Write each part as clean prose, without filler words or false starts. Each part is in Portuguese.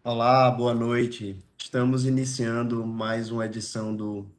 Olá, boa noite. Estamos iniciando mais uma edição do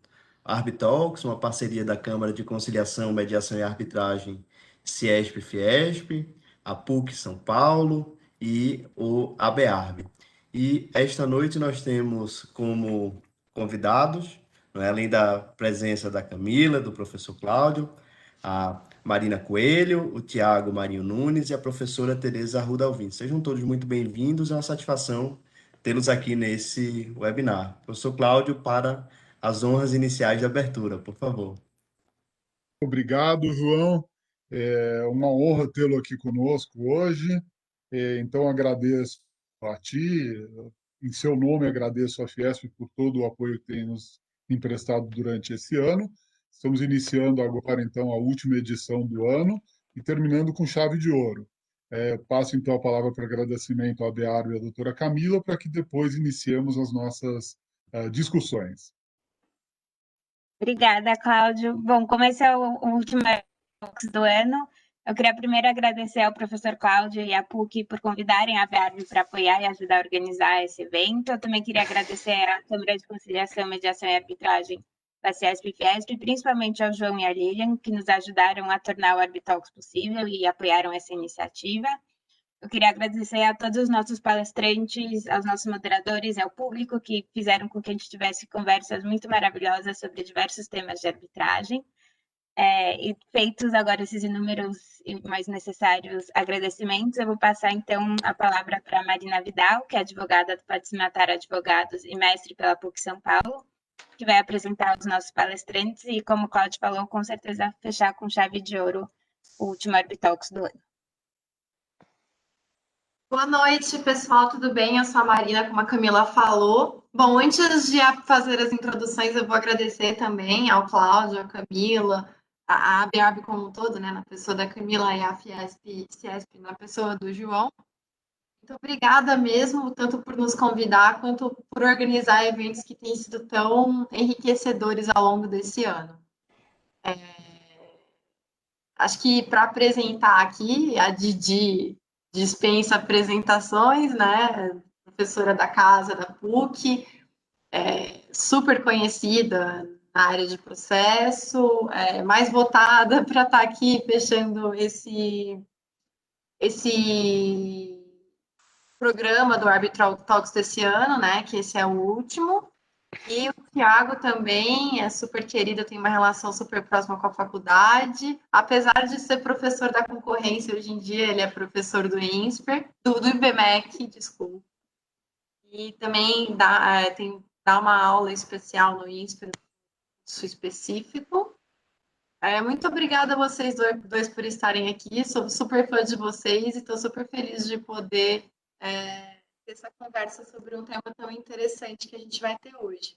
Arbitalks, uma parceria da Câmara de Conciliação, Mediação e Arbitragem Ciesp-Fiesp, a PUC São Paulo e o ABARB. E esta noite nós temos como convidados, não é, além da presença da Camila, do professor Cláudio, a Marina Coelho, o Tiago Marinho Nunes e a professora Tereza Arruda Alvim. Sejam todos muito bem-vindos, é uma satisfação tê-los aqui nesse webinar. Professor Cláudio, para as honras iniciais de abertura, por favor. Obrigado, João. É uma honra tê-lo aqui conosco hoje. Então, agradeço a ti, em seu nome, agradeço à Fiesp por todo o apoio que tem nos emprestado durante esse ano. Estamos iniciando agora, então, a última edição do ano e terminando com chave de ouro. Passo, então, a palavra para agradecimento à Bearo e à doutora Camila, para que depois iniciemos as nossas discussões. Obrigada, Cláudio. Bom, como esse é o último Talks do ano, eu queria primeiro agradecer ao professor Cláudio e à PUC por convidarem a VEARB para apoiar e ajudar a organizar esse evento. Eu também queria agradecer à Câmara de Conciliação, Mediação e Arbitragem da CIESP e Fiesp, principalmente ao João e à Lilian, que nos ajudaram a tornar o Arbitalks possível e apoiaram essa iniciativa. Eu queria agradecer a todos os nossos palestrantes, aos nossos moderadores e ao público que fizeram com que a gente tivesse conversas muito maravilhosas sobre diversos temas de arbitragem. E feitos agora esses inúmeros e mais necessários agradecimentos, eu vou passar então a palavra para a Marina Vidal, que é advogada do Participatar Advogados e mestre pela PUC São Paulo, que vai apresentar os nossos palestrantes e, como o Cláudio falou, com certeza fechar com chave de ouro o último Arbitalks do ano. Boa noite, pessoal, tudo bem? Eu sou a Marina, como a Camila falou. Bom, antes de fazer as introduções, eu vou agradecer também ao Cláudio, à Camila, a ABARB como um todo, né, na pessoa da Camila e a Fiesp na pessoa do João. Muito obrigada mesmo, tanto por nos convidar, quanto por organizar eventos que têm sido tão enriquecedores ao longo desse ano. Acho que para apresentar aqui, a Didi dispensa apresentações, né? Professora da casa da PUC, super conhecida na área de processo, mais votada para estar aqui fechando esse programa do Arbitral Talks desse ano, né? Que esse é o último. E o Tiago também é super querido, tem uma relação super próxima com a faculdade. Apesar de ser professor da concorrência, hoje em dia ele é professor do INSPER, do IBMEC, desculpa. E também dá uma aula especial no INSPER, específico. Muito obrigada a vocês dois por estarem aqui. Sou super fã de vocês e estou super feliz de poder ter essa conversa sobre um tema tão interessante que a gente vai ter hoje.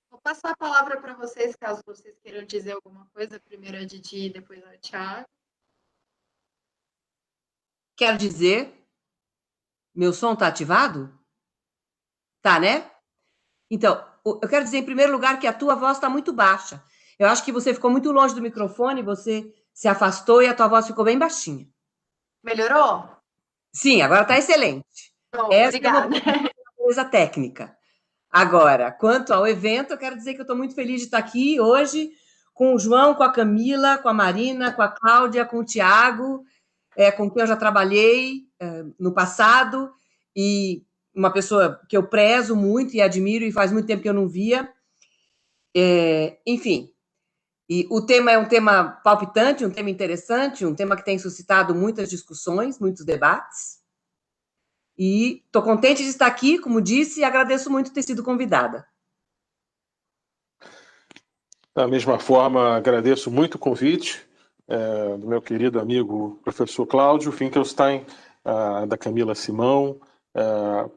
Vou passar a palavra para vocês, caso vocês queiram dizer alguma coisa. Primeiro a Didi, depois a Thiago. Quero dizer, meu som está ativado? Tá, né? Então, eu quero dizer, em primeiro lugar, que a tua voz está muito baixa. Eu acho que você ficou muito longe do microfone, você se afastou e a tua voz ficou bem baixinha. Melhorou? Sim, agora está excelente. Bom, Essa obrigada. é uma coisa técnica. Agora, quanto ao evento, eu quero dizer que eu estou muito feliz de estar aqui hoje com o João, com a Camila, com a Marina, com a Cláudia, com o Tiago, com quem eu já trabalhei no passado, e uma pessoa que eu prezo muito e admiro, e faz muito tempo que eu não via. Enfim, e o tema é um tema palpitante, um tema interessante, um tema que tem suscitado muitas discussões, muitos debates. E estou contente de estar aqui, como disse, e agradeço muito ter sido convidada. Da mesma forma, agradeço muito o convite do meu querido amigo professor Cláudio Finkelstein, da Camila Simão.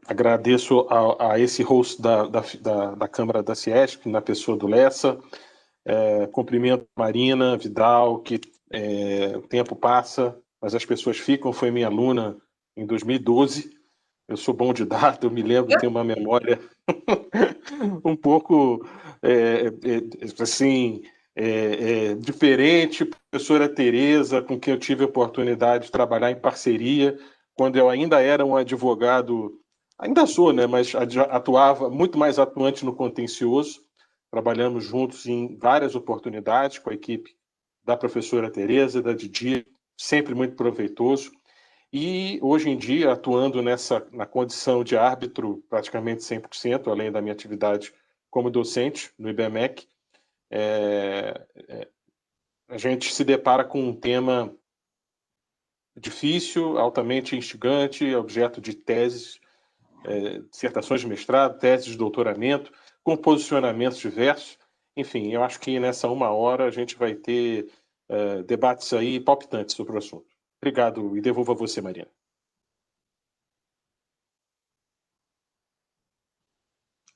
Agradeço a esse host da Câmara da Ciesp, na pessoa do Lessa. Cumprimento a Marina Vidal, que o tempo passa, mas as pessoas ficam. Foi minha aluna em 2012. Eu sou bom de data, eu me lembro, tenho uma memória um pouco assim, diferente. Professora Tereza, com quem eu tive a oportunidade de trabalhar em parceria, quando eu ainda era um advogado ainda sou, né, mas atuava muito mais atuante no contencioso. Trabalhamos juntos em várias oportunidades com a equipe da professora Tereza, da Didi, sempre muito proveitoso. E hoje em dia, atuando na condição de árbitro praticamente 100%, além da minha atividade como docente no IBMEC, a gente se depara com um tema difícil, altamente instigante, objeto de teses, dissertações de mestrado, teses de doutoramento, com posicionamentos diversos. Enfim, eu acho que nessa 1 hora a gente vai ter debates aí palpitantes sobre o assunto. Obrigado e devolvo a você, Marina.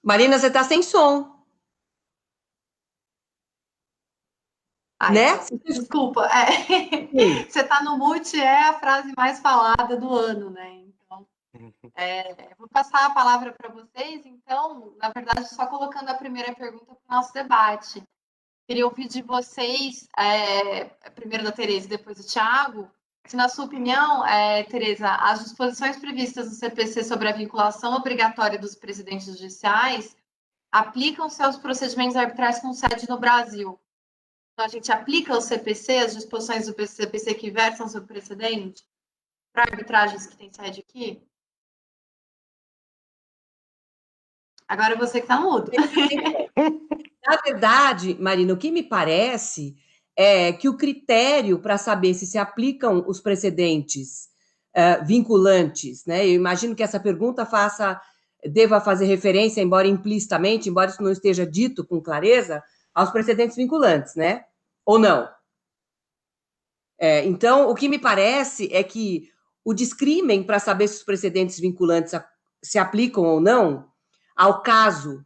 Marina, você está sem som. Ai, Né? Desculpa. Você está no mute é a frase mais falada do ano, né? Então, vou passar a palavra para vocês. Então, na verdade, só colocando a primeira pergunta para o nosso debate. Queria ouvir de vocês, primeiro da Tereza e depois do Thiago, se, na sua opinião, Tereza, as disposições previstas no CPC sobre a vinculação obrigatória dos presidentes judiciais aplicam-se aos procedimentos arbitrais com sede no Brasil. Então, a gente aplica o CPC, as disposições do CPC que versam sobre o precedente, para arbitragens que têm sede aqui? Agora você que está mudo. Na verdade, Marina, o que me parece é que o critério para saber se aplicam os precedentes vinculantes, né? Eu imagino que essa pergunta deva fazer referência, embora implicitamente, embora isso não esteja dito com clareza, aos precedentes vinculantes, né? Ou não? Então, o que me parece é que o discrimen para saber se os precedentes vinculantes se aplicam ou não ao caso,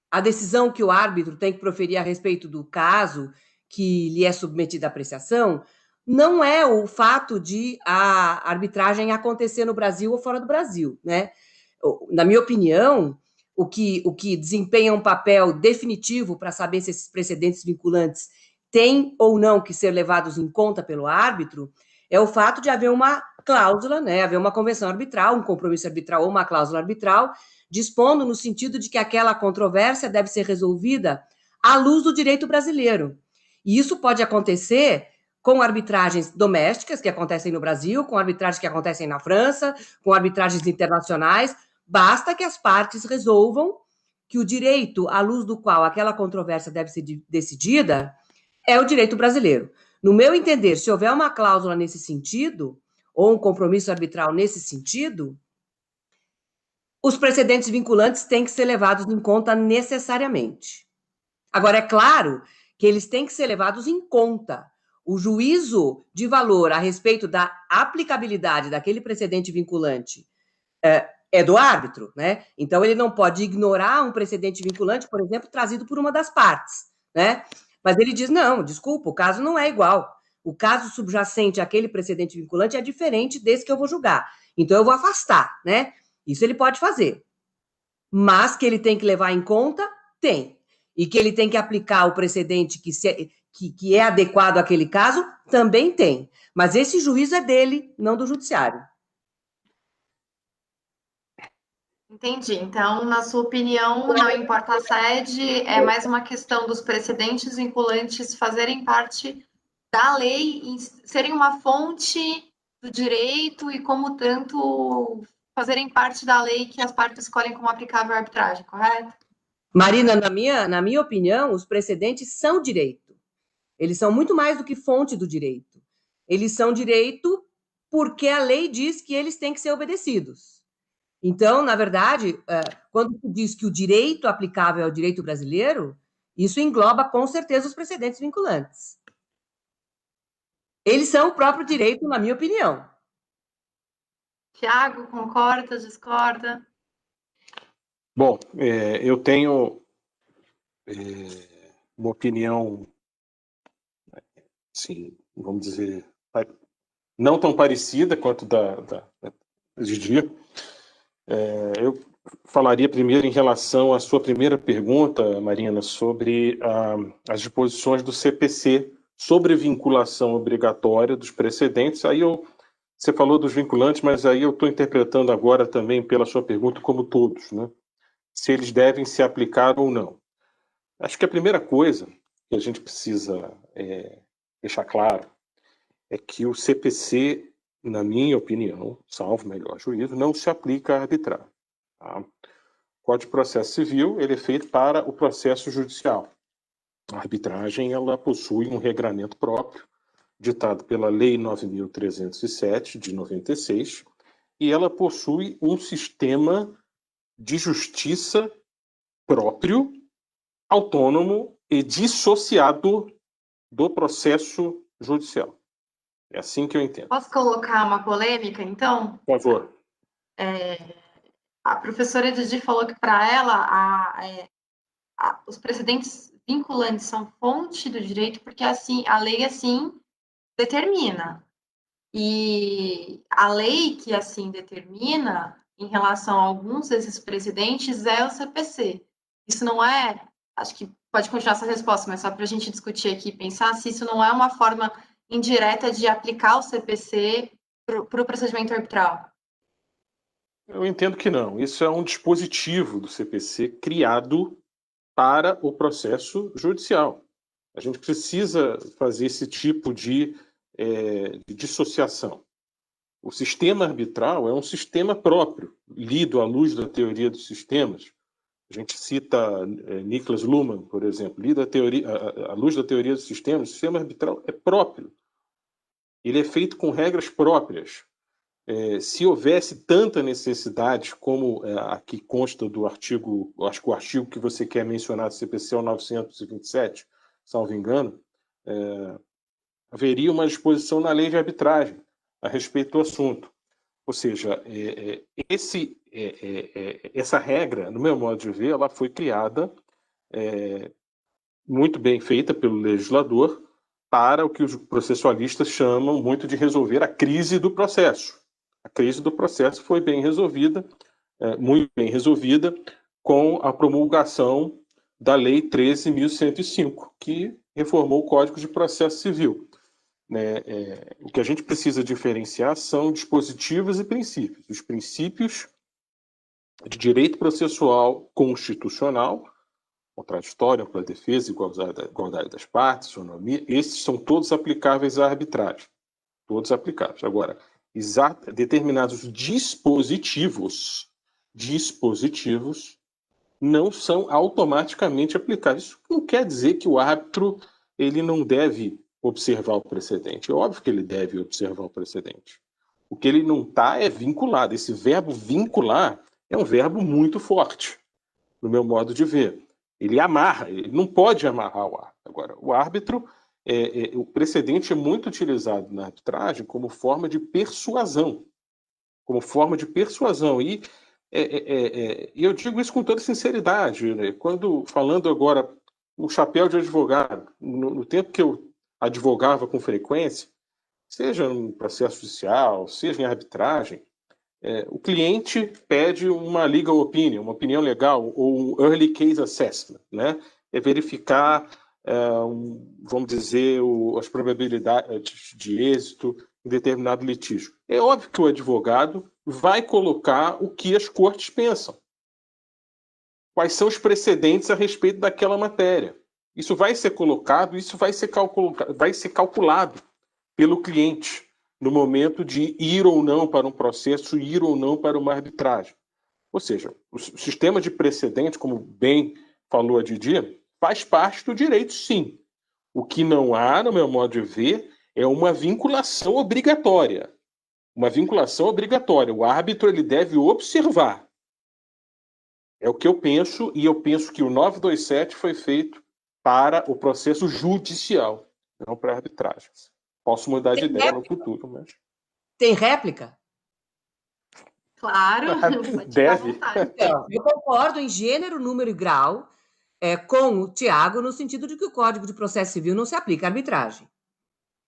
a decisão que o árbitro tem que proferir a respeito do caso que lhe é submetido à apreciação, não é o fato de a arbitragem acontecer no Brasil ou fora do Brasil, né? Na minha opinião, o que desempenha um papel definitivo para saber se esses precedentes vinculantes têm ou não que ser levados em conta pelo árbitro é o fato de haver uma cláusula, né? Haver uma convenção arbitral, um compromisso arbitral ou uma cláusula arbitral, dispondo no sentido de que aquela controvérsia deve ser resolvida à luz do direito brasileiro. E isso pode acontecer com arbitragens domésticas, que acontecem no Brasil, com arbitragens que acontecem na França, com arbitragens internacionais. Basta que as partes resolvam que o direito à luz do qual aquela controvérsia deve ser decidida é o direito brasileiro. No meu entender, se houver uma cláusula nesse sentido, ou um compromisso arbitral nesse sentido, os precedentes vinculantes têm que ser levados em conta necessariamente. Agora, é claro que eles têm que ser levados em conta. O juízo de valor a respeito da aplicabilidade daquele precedente vinculante é do árbitro, né? Então, ele não pode ignorar um precedente vinculante, por exemplo, trazido por uma das partes, né? Mas ele diz, não, desculpa, o caso não é igual. O caso subjacente àquele precedente vinculante é diferente desse que eu vou julgar. Então, eu vou afastar, né? Isso ele pode fazer. Mas que ele tem que levar em conta, tem. E que ele tem que aplicar o precedente que é adequado àquele caso, também tem. Mas esse juízo é dele, não do judiciário. Entendi. Então, na sua opinião, não importa a sede, é mais uma questão dos precedentes vinculantes fazerem parte da lei, serem uma fonte do direito e, como tanto, fazerem parte da lei que as partes escolhem como aplicável à arbitragem, correto? Marina, na minha opinião, os precedentes são direito. Eles são muito mais do que fonte do direito. Eles são direito porque a lei diz que eles têm que ser obedecidos. Então, na verdade, quando se diz que o direito aplicável é o direito brasileiro, isso engloba, com certeza, os precedentes vinculantes. Eles são o próprio direito, na minha opinião. Thiago, concorda, discorda? Bom, eu tenho uma opinião, assim, vamos dizer, não tão parecida quanto da Didi. Eu falaria primeiro em relação à sua primeira pergunta, Marina, sobre as disposições do CPC sobre vinculação obrigatória dos precedentes. Aí eu Você falou dos vinculantes, mas aí eu estou interpretando agora também pela sua pergunta como todos, né? Se eles devem se aplicar ou não. Acho que a primeira coisa que a gente precisa deixar claro é que o CPC, na minha opinião, salvo melhor juízo, não se aplica à arbitragem. Tá? O Código de Processo Civil ele é feito para o processo judicial. A arbitragem ela possui um regramento próprio, ditado pela Lei 9.307, de 96, e ela possui um sistema de justiça próprio, autônomo e dissociado do processo judicial. É assim que eu entendo. Posso colocar uma polêmica, então? Por favor. A professora Didi falou que, para ela, os precedentes vinculantes são fonte do direito, porque assim, a lei assim determina. E a lei que assim determina, em relação a alguns desses precedentes, é o CPC. Isso não é, acho que pode continuar essa resposta, mas só para a gente discutir aqui e pensar se isso não é uma forma indireta de aplicar o CPC para o procedimento arbitral. Eu entendo que não. Isso é um dispositivo do CPC criado para o processo judicial. A gente precisa fazer esse tipo de dissociação. O sistema arbitral é um sistema próprio, lido à luz da teoria dos sistemas. A gente cita Niklas Luhmann, por exemplo, lido à luz da teoria dos sistemas, o sistema arbitral é próprio. Ele é feito com regras próprias. Se houvesse tanta necessidade, como aqui consta do artigo, acho que o artigo que você quer mencionar do CPC é o 927, salvo engano, haveria uma disposição na lei de arbitragem a respeito do assunto. Ou seja, essa regra, no meu modo de ver, ela foi criada muito bem feita pelo legislador para o que os processualistas chamam muito de resolver a crise do processo. A crise do processo foi bem resolvida, muito bem resolvida, com a promulgação da Lei 13.105, que reformou o Código de Processo Civil. O que a gente precisa diferenciar são dispositivos e princípios. Os princípios de direito processual constitucional, contraditório, ampla defesa, igualdade das partes, autonomia, esses são todos aplicáveis à arbitragem. Todos aplicáveis. Agora, determinados dispositivos não são automaticamente aplicáveis. Isso não quer dizer que o árbitro ele não deve observar o precedente. É óbvio que ele deve observar o precedente. O que ele não está é vinculado. Esse verbo vincular é um verbo muito forte, no meu modo de ver. Ele amarra, ele não pode amarrar o árbitro. Agora, o árbitro, o precedente é muito utilizado na arbitragem como forma de persuasão. E eu digo isso com toda sinceridade, né? Quando, falando agora, o chapéu de advogado, no tempo que eu advogava com frequência, seja no processo judicial, seja em arbitragem, o cliente pede uma legal opinion, uma opinião legal, ou um early case assessment, né? É verificar, vamos dizer, as probabilidades de êxito em determinado litígio. É óbvio que o advogado vai colocar o que as cortes pensam. Quais são os precedentes a respeito daquela matéria. Isso vai ser colocado, isso vai ser calculado pelo cliente no momento de ir ou não para um processo, ir ou não para uma arbitragem. Ou seja, o sistema de precedente, como bem falou a Didi, faz parte do direito, sim. O que não há, no meu modo de ver, é uma vinculação obrigatória. Uma vinculação obrigatória. O árbitro ele deve observar. É o que eu penso, e eu penso que o 927 foi feito para o processo judicial, não para arbitragem. Posso mudar de ideia no futuro, mas... Tem réplica? Claro, deve. Então, eu concordo em gênero, número e grau com o Tiago, no sentido de que o Código de Processo Civil não se aplica à arbitragem.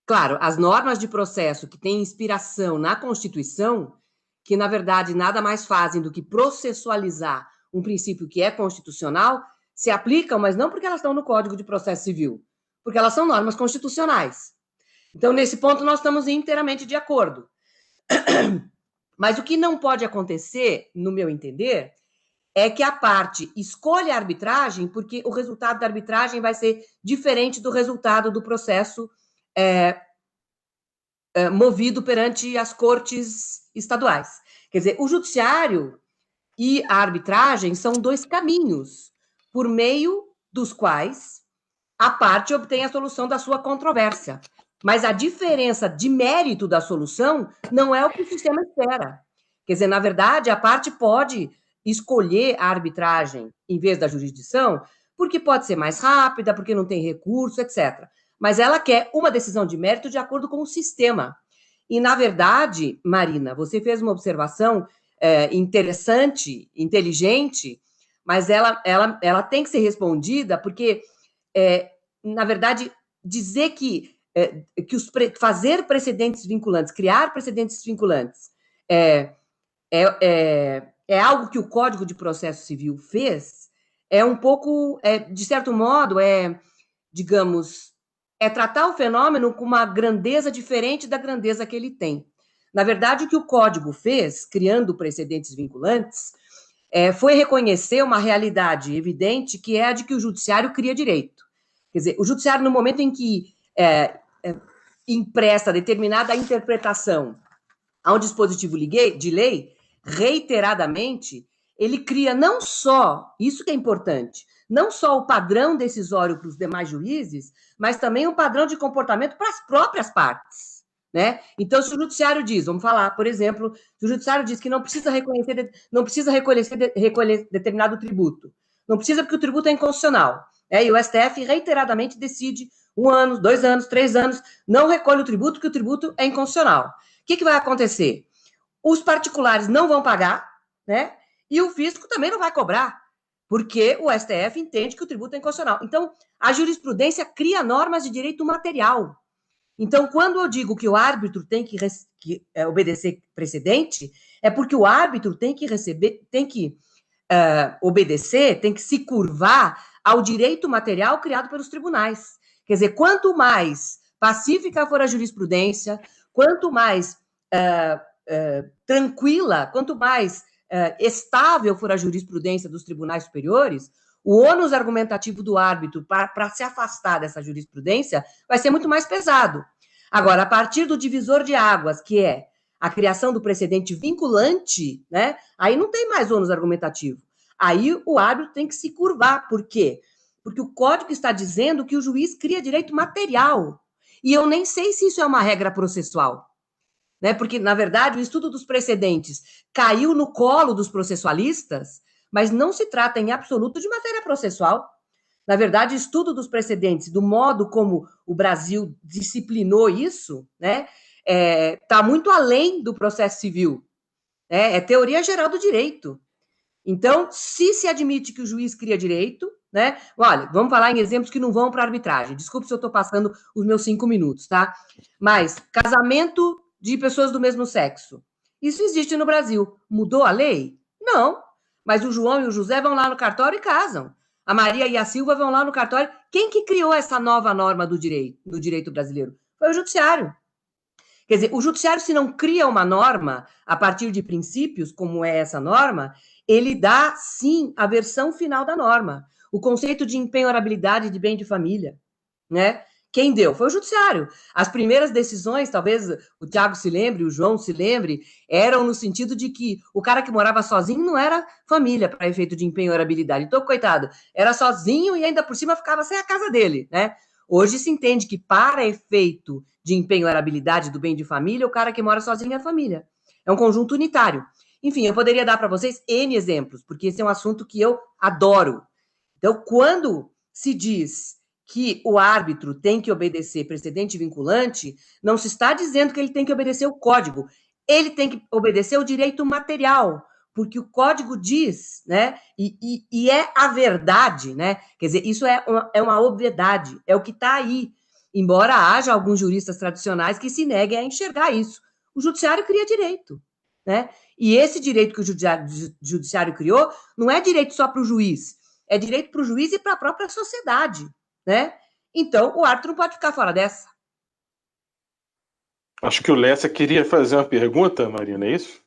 Claro, as normas de processo que têm inspiração na Constituição, que, na verdade, nada mais fazem do que processualizar um princípio que é constitucional, se aplicam, mas não porque elas estão no Código de Processo Civil, porque elas são normas constitucionais. Então, nesse ponto, nós estamos inteiramente de acordo. Mas o que não pode acontecer, no meu entender, é que a parte escolha a arbitragem, porque o resultado da arbitragem vai ser diferente do resultado do processo movido perante as cortes estaduais. Quer dizer, o judiciário e a arbitragem são dois caminhos por meio dos quais a parte obtém a solução da sua controvérsia. Mas a diferença de mérito da solução não é o que o sistema espera. Quer dizer, na verdade, a parte pode escolher a arbitragem em vez da jurisdição, porque pode ser mais rápida, porque não tem recurso, etc. Mas ela quer uma decisão de mérito de acordo com o sistema. E, na verdade, Marina, você fez uma observação interessante, inteligente, mas ela tem que ser respondida porque, na verdade, dizer que fazer precedentes vinculantes, criar precedentes vinculantes, é algo que o Código de Processo Civil fez, é um pouco, de certo modo, digamos, tratar o fenômeno com uma grandeza diferente da grandeza que ele tem. Na verdade, o que o Código fez, criando precedentes vinculantes, foi reconhecer uma realidade evidente, que é a de que o judiciário cria direito. Quer dizer, o judiciário, no momento em que empresta determinada interpretação a um dispositivo de lei, reiteradamente, ele cria não só, isso que é importante, não só o padrão decisório para os demais juízes, mas também um padrão de comportamento para as próprias partes, né? Então, se o judiciário diz, vamos falar, por exemplo, se o judiciário diz que não precisa recolher determinado tributo, não precisa porque o tributo é inconstitucional, e o STF reiteradamente decide 1 ano, 2 anos, 3 anos, não recolhe o tributo porque o tributo é inconstitucional. O que vai acontecer? Os particulares não vão pagar, né? E o fisco também não vai cobrar, porque o STF entende que o tributo é inconstitucional. Então, a jurisprudência cria normas de direito material. Então, quando eu digo que o árbitro tem que obedecer precedente, é porque o árbitro tem que obedecer, tem que se curvar ao direito material criado pelos tribunais. Quer dizer, quanto mais pacífica for a jurisprudência, quanto mais tranquila, quanto mais estável for a jurisprudência dos tribunais superiores, o ônus argumentativo do árbitro para se afastar dessa jurisprudência vai ser muito mais pesado. Agora, a partir do divisor de águas, que é a criação do precedente vinculante, né, aí não tem mais ônus argumentativo. Aí o árbitro tem que se curvar. Por quê? Porque o Código está dizendo que o juiz cria direito material. E eu nem sei se isso é uma regra processual. Né? Porque, na verdade, o estudo dos precedentes caiu no colo dos processualistas, mas não se trata em absoluto de matéria processual. Na verdade, o estudo dos precedentes, do modo como o Brasil disciplinou isso, né, está muito além do processo civil. É teoria geral do direito. Então, se admite que o juiz cria direito, né? Olha, vamos falar em exemplos que não vão para a arbitragem. Desculpe se eu estou passando os meus 5 minutos, tá? Mas casamento de pessoas do mesmo sexo. Isso existe no Brasil. Mudou a lei? Não. Mas o João e o José vão lá no cartório e casam. A Maria e a Silva vão lá no cartório. Quem que criou essa nova norma do direito brasileiro? Foi o judiciário. Quer dizer, o judiciário, se não cria uma norma a partir de princípios, como é essa norma, ele dá, sim, a versão final da norma. O conceito de empenhorabilidade de bem de família, né? Quem deu? Foi o judiciário. As primeiras decisões, talvez o Tiago se lembre, o João se lembre, eram no sentido de que o cara que morava sozinho não era família para efeito de empenhorabilidade. Então, coitado, era sozinho e ainda por cima ficava sem a casa dele, né? Hoje se entende que para efeito de empenhorabilidade do bem de família, o cara que mora sozinho é família. É um conjunto unitário. Enfim, eu poderia dar para vocês N exemplos, porque esse é um assunto que eu adoro. Então, quando se diz que o árbitro tem que obedecer precedente vinculante, não se está dizendo que ele tem que obedecer o código. Ele tem que obedecer o direito material, porque o código diz, né? E é a verdade, né? Quer dizer, isso é uma obviedade, é o que está aí. Embora haja alguns juristas tradicionais que se neguem a enxergar isso. O judiciário cria direito, né? E esse direito que o judiciário criou não é direito só para o juiz, é direito para o juiz e para a própria sociedade, né? Então, o árbitro não pode ficar fora dessa. Acho que o Lessa queria fazer uma pergunta, Marina, é isso?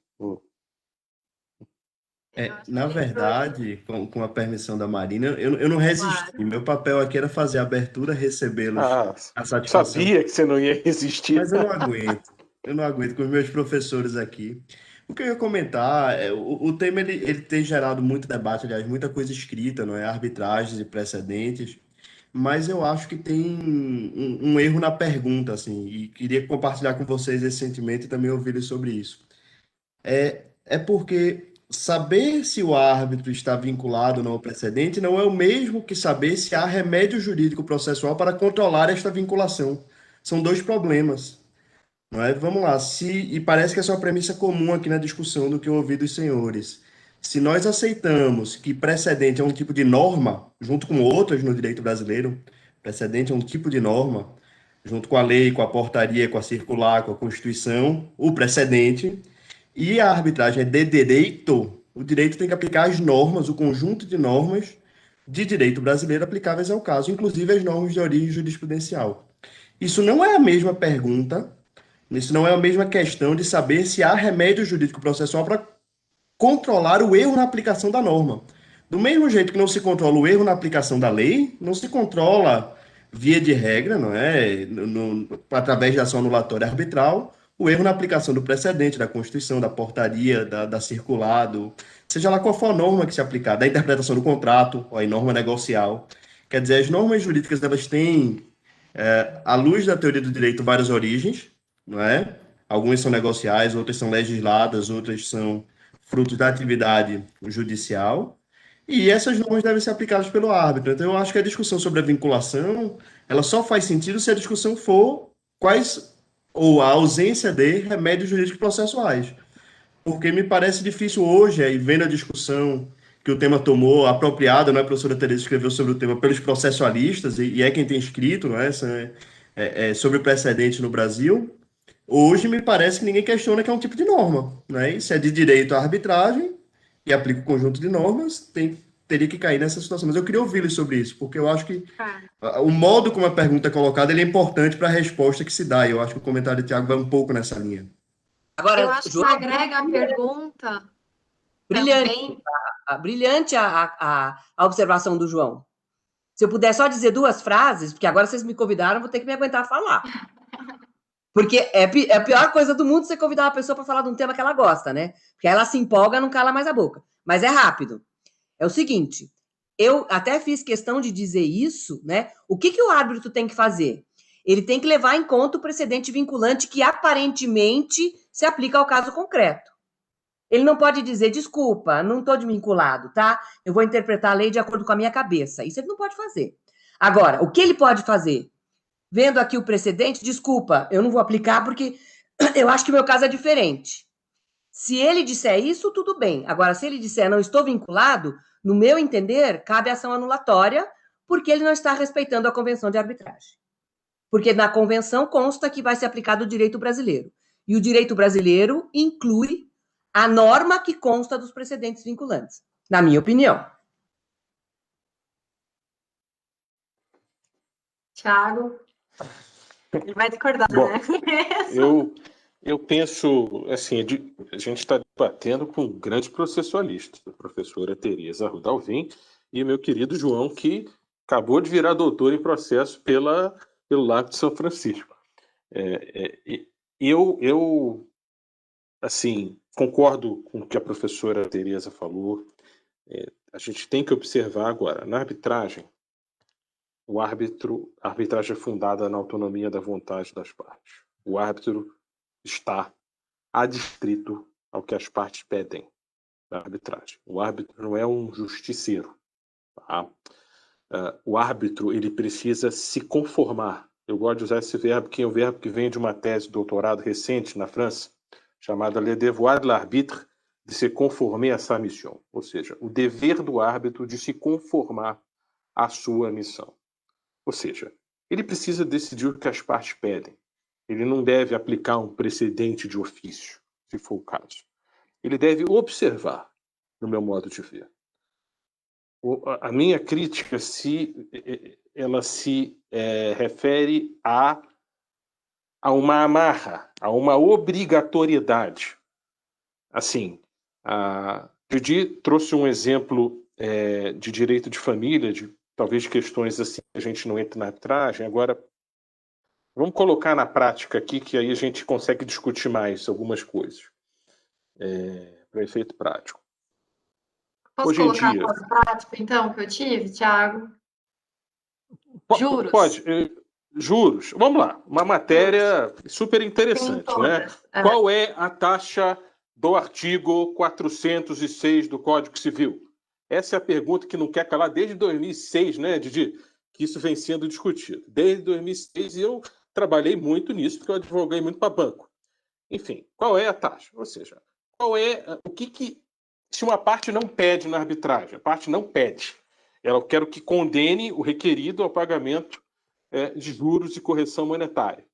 Na verdade, com a permissão da Marina, eu não resisti. Claro. Meu papel aqui era fazer a abertura, recebê-los, Ah, a satisfação, sabia que você não ia resistir. mas eu não aguento. Eu não aguento com os meus professores aqui. O que eu ia comentar, o tema ele tem gerado muito debate, aliás, muita coisa escrita, não é? Arbitragens e precedentes, mas eu acho que tem um erro na pergunta, assim, e queria compartilhar com vocês esse sentimento e também ouvirem sobre isso. É porque saber se o árbitro está vinculado ou não ao precedente não é o mesmo que saber se há remédio jurídico processual para controlar esta vinculação. São dois problemas, não é? Vamos lá, e parece que essa é uma premissa comum aqui na discussão do que eu ouvi dos senhores. Se nós aceitamos que precedente é um tipo de norma, junto com outras no direito brasileiro, precedente é um tipo de norma, junto com a lei, com a portaria, com a circular, com a Constituição, o precedente, e a arbitragem é de direito, o direito tem que aplicar as normas, o conjunto de normas de direito brasileiro aplicáveis ao caso, inclusive as normas de origem jurisprudencial. Isso não é a mesma pergunta, isso não é a mesma questão de saber se há remédio jurídico processual para controlar o erro na aplicação da norma. Do mesmo jeito que não se controla o erro na aplicação da lei, não se controla via de regra, não é, através da ação anulatória arbitral, o erro na aplicação do precedente, da Constituição, da portaria, da circulado, seja lá qual for a norma que se aplicar, da interpretação do contrato, ou a norma negocial. Quer dizer, as normas jurídicas elas têm, à luz da teoria do direito, várias origens, não é? Algumas são negociais, outras são legisladas, outras são frutos da atividade judicial, e essas normas devem ser aplicadas pelo árbitro. Então, eu acho que a discussão sobre a vinculação, ela só faz sentido se a discussão for quais, ou a ausência de remédios jurídicos processuais. Porque me parece difícil hoje, aí vendo a discussão que o tema tomou, apropriada, não é? A professora Teresa escreveu sobre o tema pelos processualistas, e é quem tem escrito, não é? Sobre precedente no Brasil. Hoje me parece que ninguém questiona que é um tipo de norma, né? E se é de direito à arbitragem e aplica o conjunto de normas, teria que cair nessa situação. Mas eu queria ouvi-los sobre isso, porque eu acho que o modo como a pergunta é colocada ele é importante para a resposta que se dá. E eu acho que o comentário do Tiago vai um pouco nessa linha. Agora, Eu acho que João, agrega a pergunta brilhante, também. brilhante a observação do João. Se eu puder só dizer duas frases, porque agora vocês me convidaram, vou ter que me aguentar a falar. Porque é a pior coisa do mundo você convidar uma pessoa para falar de um tema que ela gosta, né? Porque ela se empolga, não cala mais a boca. Mas é rápido. É o seguinte, eu até fiz questão de dizer isso, né? O que o árbitro tem que fazer? Ele tem que levar em conta o precedente vinculante que aparentemente se aplica ao caso concreto. Ele não pode dizer, desculpa, não estou vinculado, tá? Eu vou interpretar a lei de acordo com a minha cabeça. Isso ele não pode fazer. Agora, o que ele pode fazer? Vendo aqui o precedente, desculpa, eu não vou aplicar porque eu acho que o meu caso é diferente. Se ele disser isso, tudo bem. Agora, se ele disser não estou vinculado, no meu entender, cabe ação anulatória, porque ele não está respeitando a Convenção de Arbitragem. Porque na Convenção consta que vai ser aplicado o direito brasileiro. E o direito brasileiro inclui a norma que consta dos precedentes vinculantes, na minha opinião. Thiago, ele vai discordar, Bom, né? eu penso, assim, a gente está debatendo com grandes processualistas, a professora Teresa Rudalvin e o meu querido João, que acabou de virar doutor em processo pelo Largo de São Francisco. Eu, assim, concordo com o que a professora Teresa falou. A gente tem que observar agora, na arbitragem, a arbitragem é fundada na autonomia da vontade das partes. O árbitro está adstrito ao que as partes pedem da arbitragem. O árbitro não é um justiceiro. Tá? O árbitro ele precisa se conformar. Eu gosto de usar esse verbo, que é um verbo que vem de uma tese de doutorado recente na França, chamada Le devoir de l'arbitre de se conformer à sa mission. Ou seja, o dever do árbitro de se conformar à sua missão. Ou seja, ele precisa decidir o que as partes pedem. Ele não deve aplicar um precedente de ofício, se for o caso. Ele deve observar, no meu modo de ver. A minha crítica, ela se refere a a uma amarra, a uma obrigatoriedade. Assim, a Didi trouxe um exemplo de direito de família, de talvez questões assim que a gente não entra na arbitragem. Agora, vamos colocar na prática aqui, que aí a gente consegue discutir mais algumas coisas, para efeito prático. Posso Hoje em colocar dia... um caso prático, então, que eu tive, Thiago? Juros. Pode. Juros. Vamos lá. Uma matéria super interessante, né? Qual é a taxa do artigo 406 do Código Civil? Essa é a pergunta que não quer calar desde 2006, né, Didi? Que isso vem sendo discutido. Desde 2006, e eu trabalhei muito nisso, porque eu advoguei muito para banco. Enfim, qual é a taxa? Ou seja, qual é o que se uma parte não pede na arbitragem, a parte não pede, eu quero que condene o requerido ao pagamento de juros e correção monetária,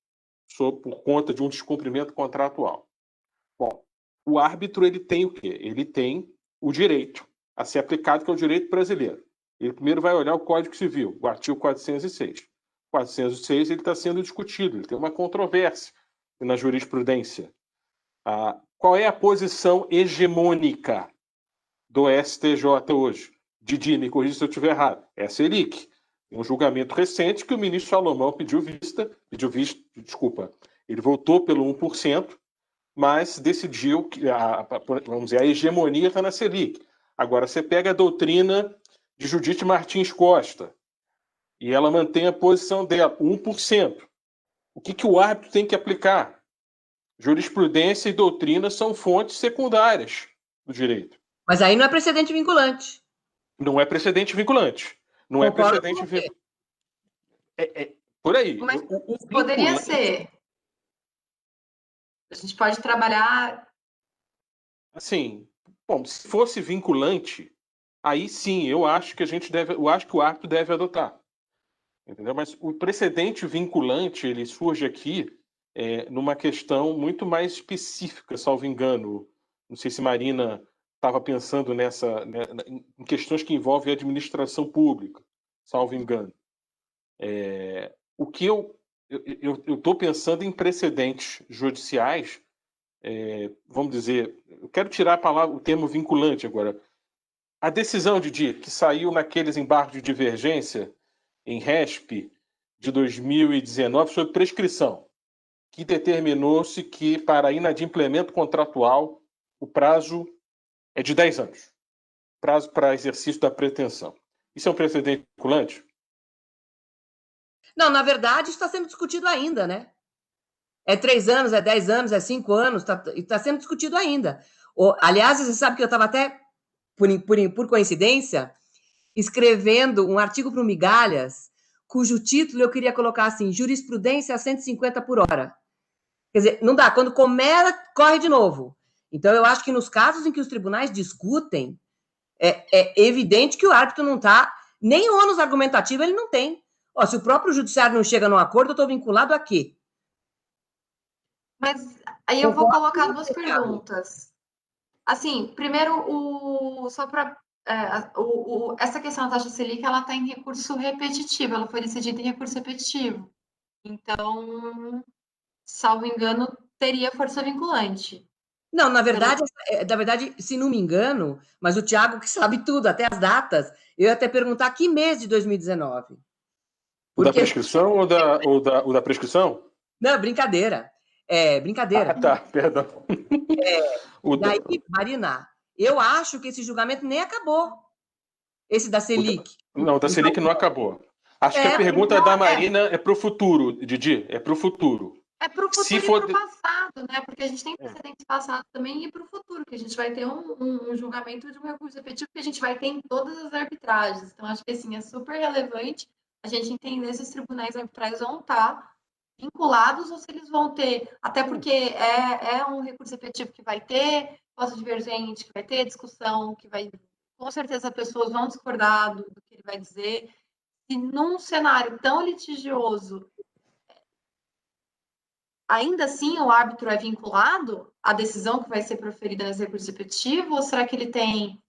por conta de um descumprimento contratual. Bom, o árbitro ele tem o quê? Ele tem o direito a ser aplicado, que é o direito brasileiro. Ele primeiro vai olhar o Código Civil, o artigo 406. O 406 ele está sendo discutido, ele tem uma controvérsia na jurisprudência. Qual é a posição hegemônica do STJ hoje? Didi, me corrija se eu estiver errado. É a Selic. Um julgamento recente que o ministro Salomão pediu vista, ele votou pelo 1%, mas decidiu que, vamos dizer, a hegemonia está na Selic. Agora, você pega a doutrina de Judite Martins Costa e ela mantém a posição dela, 1%. O que o árbitro tem que aplicar? Jurisprudência e doutrina são fontes secundárias do direito. Mas aí não é precedente vinculante. Não é precedente vinculante. Não é precedente vinculante. Por aí. Mas poderia ser. A gente pode trabalhar... Assim, bom, se fosse vinculante, aí sim, eu acho que o árbitro deve adotar. Entendeu? Mas o precedente vinculante, ele surge aqui numa questão muito mais específica, salvo engano. Não sei se Marina estava pensando em questões que envolvem a administração pública, salvo engano. O que eu estou pensando em precedentes judiciais, vamos dizer, eu quero tirar o termo vinculante agora. A decisão, Didi, que saiu naqueles embargos de divergência em RESP de 2019 sobre prescrição, que determinou-se que para inadimplemento contratual o prazo é de 10 anos. Prazo para exercício da pretensão. Isso é um precedente vinculante? Não, na verdade, está sendo discutido ainda, né? É 3 anos, é 10 anos, é 5 anos, está sendo discutido ainda. Aliás, você sabe que eu estava até, por coincidência, escrevendo um artigo para o Migalhas, cujo título eu queria colocar assim, jurisprudência a 150 por hora. Quer dizer, não dá, quando começa, corre de novo. Então, eu acho que nos casos em que os tribunais discutem, é evidente que o árbitro não está, nem o ônus argumentativo ele não tem. Se o próprio judiciário não chega num acordo, eu estou vinculado a quê? Mas aí eu vou colocar 2 perguntas. Assim, primeiro, só para... essa questão da taxa Selic, ela está em recurso repetitivo, ela foi decidida em recurso repetitivo. Então, salvo engano, teria força vinculante. Não, na verdade, se não me engano, mas o Thiago que sabe tudo, até as datas, eu ia até perguntar que mês de 2019. O da prescrição ou da prescrição? Não, brincadeira. Brincadeira. Tá, perdão. Daí, Marina, eu acho que esse julgamento nem acabou. Esse da Selic. Não, o da Selic não acabou. Acho que a pergunta da Marina é para o futuro, Didi, é para o futuro. É para o futuro e para o passado, né? Porque a gente tem precedentes passados também e para o futuro, que a gente vai ter um julgamento de um recurso repetitivo que a gente vai ter em todas as arbitragens. Então, acho que assim, é super relevante a gente entender se os tribunais arbitrais vão estar vinculados ou se eles vão ter, até porque é um recurso repetitivo que vai ter, pós-divergente, que vai ter discussão, que vai, com certeza, as pessoas vão discordar do que ele vai dizer. Se num cenário tão litigioso, ainda assim o árbitro é vinculado à decisão que vai ser proferida nesse recurso repetitivo, ou será que ele tem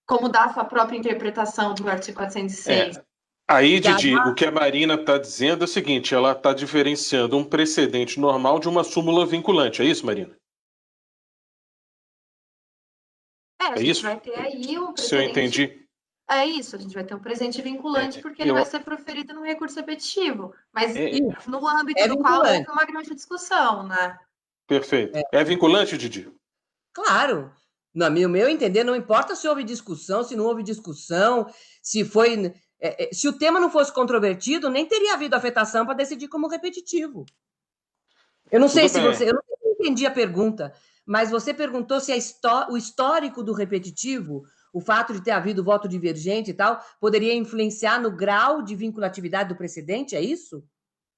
como dar a sua própria interpretação do artigo 406? Aí, Que a- Didi, o que a Marina está dizendo é o seguinte: ela está diferenciando um precedente normal de uma súmula vinculante. É isso, Marina? A É gente isso? vai ter aí um Se eu precedente. entendi. É isso, a gente vai ter um precedente vinculante, porque ele Eu, vai ser proferido no recurso repetitivo, mas é, Isso, no âmbito é do qual vinculante. houve uma grande discussão, né? perfeito. É vinculante, Didi? Claro. No meu entender, não importa se houve discussão, se não houve discussão, se foi. Se o tema não fosse controvertido, nem teria havido afetação para decidir como repetitivo. Eu não sei Tudo se bem. você. Eu não entendi a pergunta, mas você perguntou se o histórico do repetitivo, o fato de ter havido voto divergente e tal, poderia influenciar no grau de vinculatividade do precedente, é isso?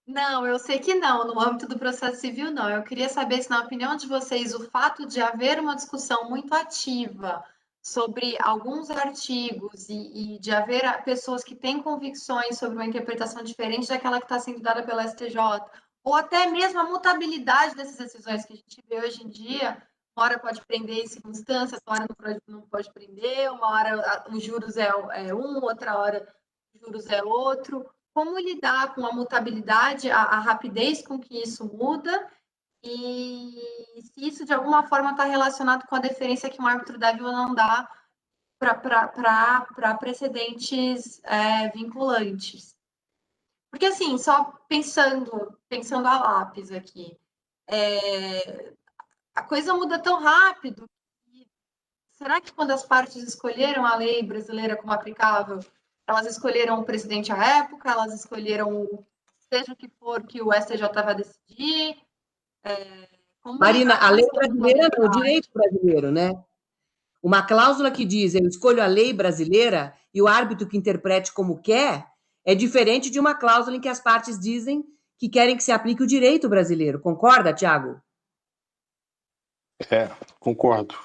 Não, eu sei que não, no âmbito do processo civil, não. Eu queria saber se, na opinião de vocês, o fato de haver uma discussão muito ativa sobre alguns artigos e de haver pessoas que têm convicções sobre uma interpretação diferente daquela que está sendo dada pela STJ, ou até mesmo a mutabilidade dessas decisões que a gente vê hoje em dia, uma hora pode prender em segunda instância, outra hora não pode prender, uma hora os juros é um, outra hora os juros é outro. Como lidar com a mutabilidade, a rapidez com que isso muda e se isso de alguma forma está relacionado com a deferência que um árbitro deve ou não dar para precedentes vinculantes. Porque, assim, só pensando a lápis aqui, a coisa muda tão rápido. Será que quando as partes escolheram a lei brasileira como aplicável, elas escolheram o presidente à época, elas escolheram seja o que for que o STJ vai decidir? Como Marina, lidar a com lei essa brasileira não, o mutabilidade? direito brasileiro, né? Uma cláusula que diz eu escolho a lei brasileira e o árbitro que interprete como quer é diferente de uma cláusula em que as partes dizem que querem que se aplique o direito brasileiro. Concorda, Tiago? Concordo.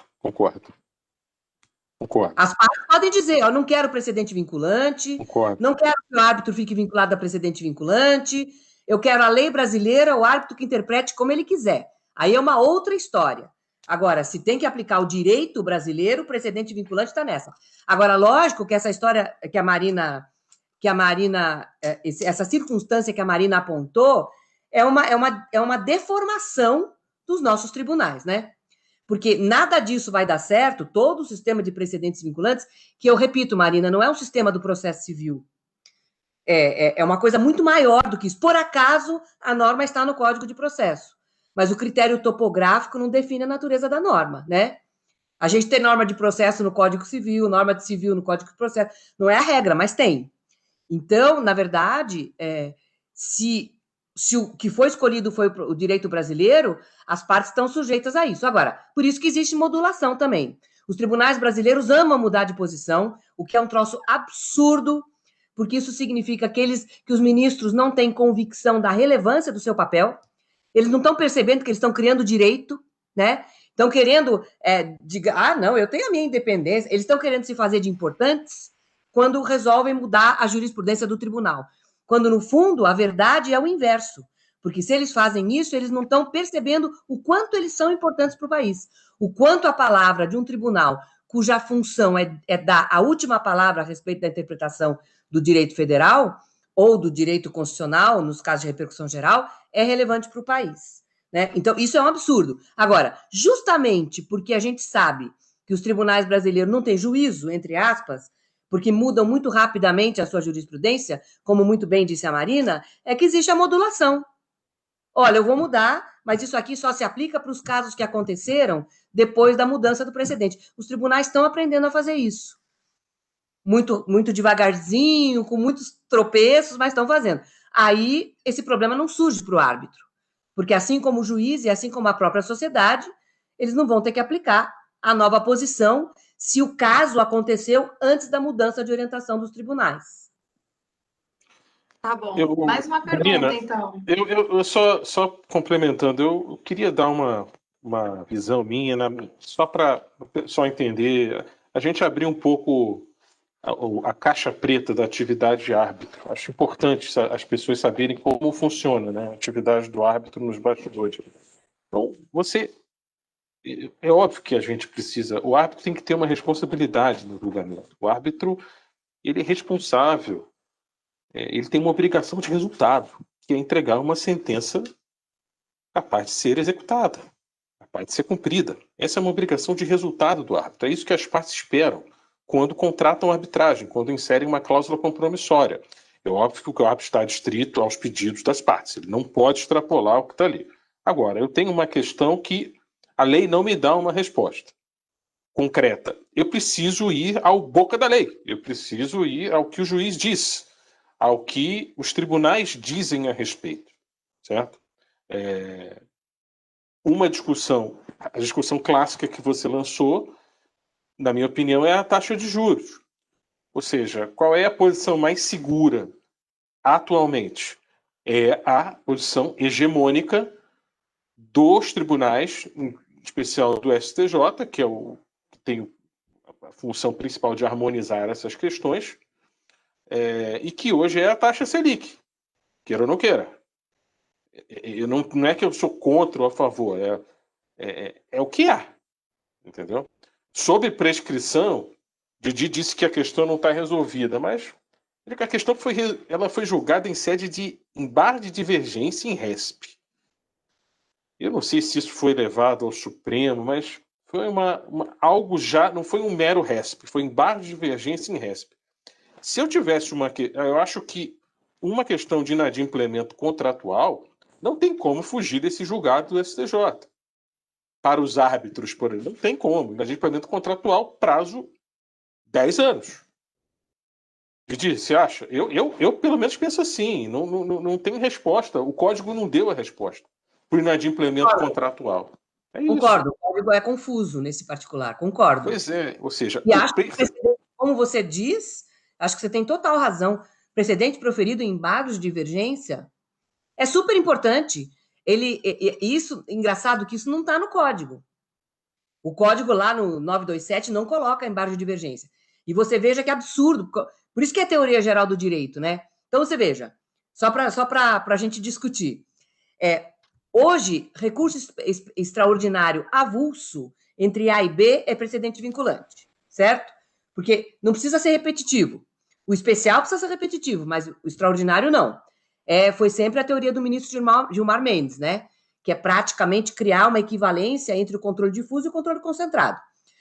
As partes podem dizer, eu não quero precedente vinculante, Concordo. não quero que o árbitro fique vinculado a precedente vinculante, eu quero a lei brasileira, o árbitro que interprete como ele quiser. Aí é uma outra história. Agora, se tem que aplicar o direito brasileiro, o precedente vinculante está nessa. Agora, lógico que essa história que a Marina, essa circunstância que a Marina apontou, é uma deformação dos nossos tribunais, né? Porque nada disso vai dar certo, todo o sistema de precedentes vinculantes, que eu repito, Marina, não é um sistema do processo civil. É uma coisa muito maior do que isso. Por acaso, a norma está no Código de Processo. Mas o critério topográfico não define a natureza da norma, né? A gente tem norma de processo no Código Civil, norma de civil no Código de Processo. Não é a regra, mas tem. Então, na verdade, se o que foi escolhido foi o direito brasileiro, as partes estão sujeitas a isso. Agora, por isso que existe modulação também. Os tribunais brasileiros amam mudar de posição, o que é um troço absurdo, porque isso significa que os ministros não têm convicção da relevância do seu papel, eles não estão percebendo que eles estão criando direito, né? Estão querendo, não, eu tenho a minha independência. Eles estão querendo se fazer de importantes quando resolvem mudar a jurisprudência do tribunal. Quando, no fundo, a verdade é o inverso. Porque se eles fazem isso, eles não estão percebendo o quanto eles são importantes para o país. O quanto a palavra de um tribunal, cuja função é dar a última palavra a respeito da interpretação do direito federal ou do direito constitucional, nos casos de repercussão geral, é relevante para o país. Né? Então, isso é um absurdo. Agora, justamente porque a gente sabe que os tribunais brasileiros não têm juízo, entre aspas, porque mudam muito rapidamente a sua jurisprudência, como muito bem disse a Marina, é que existe a modulação. Olha, eu vou mudar, mas isso aqui só se aplica para os casos que aconteceram depois da mudança do precedente. Os tribunais estão aprendendo a fazer isso. Muito, muito devagarzinho, com muitos tropeços, mas estão fazendo. Aí, esse problema não surge para o árbitro. Porque assim como o juiz e assim como a própria sociedade, eles não vão ter que aplicar a nova posição se o caso aconteceu antes da mudança de orientação dos tribunais. Tá bom. Mais uma pergunta, Marina, então. eu só complementando, eu queria dar uma visão minha, só para o pessoal entender. A gente abriu um pouco a caixa preta da atividade de árbitro. Acho importante as pessoas saberem como funciona, né, a atividade do árbitro nos bastidores. Então, é óbvio que a gente precisa. O árbitro tem que ter uma responsabilidade no julgamento. O árbitro, ele é responsável ele tem uma obrigação de resultado, que é entregar uma sentença capaz de ser executada, capaz de ser cumprida. Essa é uma obrigação de resultado do árbitro. É isso que as partes esperam quando contratam arbitragem, quando inserem uma cláusula compromissória. É óbvio que o árbitro está adstrito aos pedidos das partes. Ele não pode extrapolar o que está ali. Agora, eu tenho uma questão que a lei não me dá uma resposta concreta. Eu preciso ir ao boca da lei. Eu preciso ir ao que o juiz diz, ao que os tribunais dizem a respeito, certo? Uma discussão, a discussão clássica que você lançou, na minha opinião, é a taxa de juros. Ou seja, qual é a posição mais segura atualmente? É a posição hegemônica dos tribunais, em especial do STJ, que tem a função principal de harmonizar essas questões, e que hoje é a taxa Selic, queira ou não queira. Não é que eu sou contra ou a favor, é o que há, entendeu? Sobre prescrição, Didi disse que a questão não está resolvida, mas a questão ela foi julgada em sede de embargo de divergência em RESP. Eu não sei se isso foi levado ao Supremo, mas foi algo já, não foi um mero RESP, foi embargo de divergência em RESP. Se eu tivesse eu acho que uma questão de inadimplemento contratual não tem como fugir desse julgado do STJ. Para os árbitros, por exemplo, não tem como. Inadimplemento contratual, prazo 10 anos. Didi, você acha? Eu pelo menos penso assim, não tem resposta. O código não deu a resposta para o inadimplemento contratual. É isso. Concordo, o código é confuso nesse particular, concordo. Pois é, ou seja... E acho que, como você diz, acho que você tem total razão. Precedente proferido em embargos de divergência é super importante. Engraçado que isso não está no código. O código lá no 927 não coloca embargo de divergência. E você veja que absurdo. Por isso que é teoria geral do direito, né? Então você veja, só para a gente discutir. Hoje, recurso extraordinário avulso entre A e B é precedente vinculante, certo? Porque não precisa ser repetitivo. O especial precisa ser repetitivo, mas o extraordinário não. Foi sempre a teoria do ministro Gilmar Mendes, né? Que é praticamente criar uma equivalência entre o controle difuso e o controle concentrado.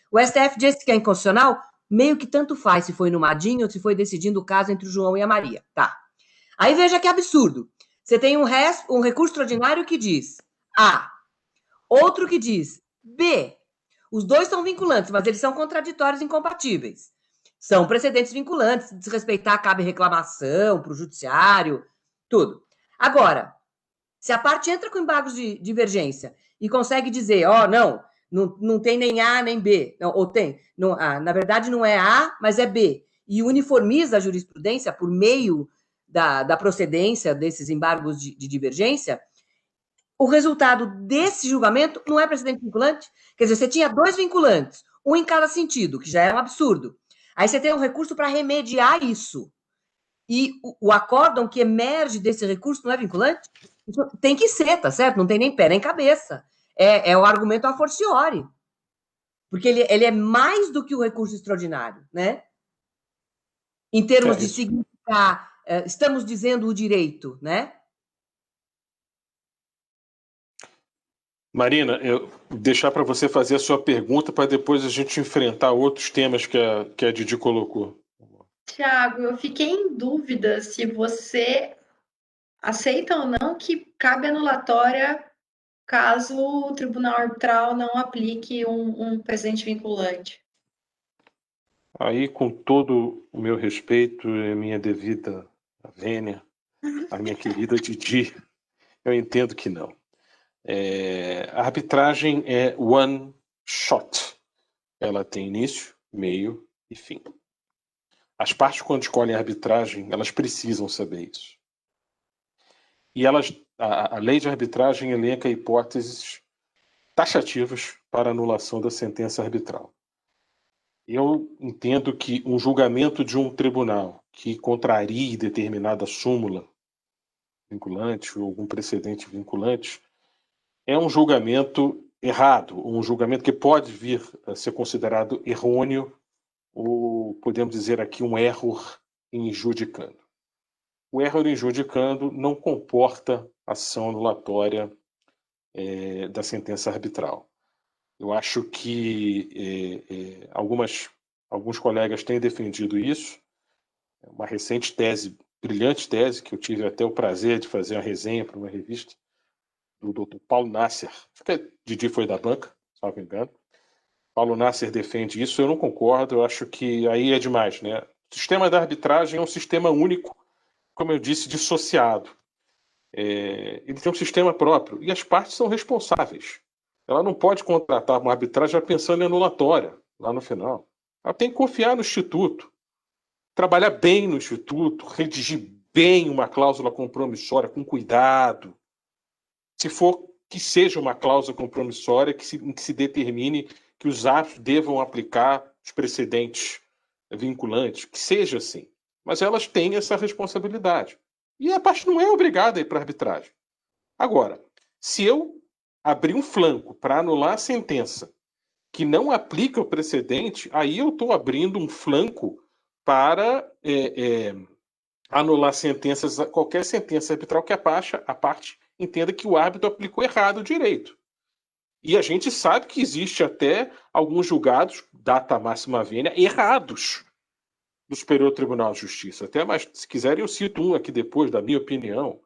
O STF disse que é inconstitucional, meio que tanto faz se foi no Madinho ou se foi decidindo o caso entre o João e a Maria. Tá. Aí veja que absurdo. Você tem um recurso extraordinário que diz A, outro que diz B. Os dois são vinculantes, mas eles são contraditórios e incompatíveis. São precedentes vinculantes, se desrespeitar, cabe reclamação para o judiciário, tudo. Agora, se a parte entra com embargos de divergência e consegue dizer, não tem nem A nem B, não, ou tem, não, na verdade não é A, mas é B, e uniformiza a jurisprudência por meio da procedência desses embargos de divergência, o resultado desse julgamento não é precedente vinculante. Quer dizer, você tinha dois vinculantes, um em cada sentido, que já era um absurdo. Aí você tem um recurso para remediar isso. E o acórdão que emerge desse recurso não é vinculante? Tem que ser, tá certo? Não tem nem pé nem cabeça. É o argumento a fortiori. Porque ele é mais do que o recurso extraordinário, né? Em termos de significar, estamos dizendo o direito, né? Marina, eu deixar para você fazer a sua pergunta para depois a gente enfrentar outros temas que a Didi colocou. Tiago, eu fiquei em dúvida se você aceita ou não que cabe anulatória caso o tribunal arbitral não aplique um precedente vinculante. Aí, com todo o meu respeito e a minha devida vênia, a minha querida Didi, eu entendo que não. A arbitragem é one shot. Ela tem início, meio e fim. As partes, quando escolhem a arbitragem, elas precisam saber isso. E a lei de arbitragem elenca hipóteses taxativas para anulação da sentença arbitral. Eu entendo que um julgamento de um tribunal que contrarie determinada súmula vinculante ou algum precedente vinculante é um julgamento errado, um julgamento que pode vir a ser considerado errôneo ou, podemos dizer aqui, um erro injudicando. o erro injudicando não comporta ação anulatória da sentença arbitral. Eu acho que alguns colegas têm defendido isso. Uma recente tese, brilhante tese, que eu tive até o prazer de fazer uma resenha para uma revista, do Dr. Paulo Nasser, acho que Didi foi da banca, se não me engano. Paulo Nasser defende isso, eu não concordo, eu acho que aí é demais, né? O sistema da arbitragem é um sistema único, como eu disse, dissociado. Ele tem um sistema próprio e as partes são responsáveis. Ela não pode contratar uma arbitragem já pensando em anulatória, lá no final. Ela tem que confiar no Instituto, trabalhar bem no Instituto, redigir bem uma cláusula compromissória, com cuidado. Se for que seja uma cláusula compromissória em que se determine que os árbitros devam aplicar os precedentes vinculantes, que seja assim. Mas elas têm essa responsabilidade. E a parte não é obrigada a ir para a arbitragem. Agora, se eu abrir um flanco para anular a sentença que não aplica o precedente, aí eu estou abrindo um flanco para anular qualquer sentença arbitral que a parte entenda que o árbitro aplicou errado o direito. E a gente sabe que existe até alguns julgados, data máxima vênia, errados do Superior Tribunal de Justiça. Até mais, se quiserem, eu cito um aqui depois, da minha opinião.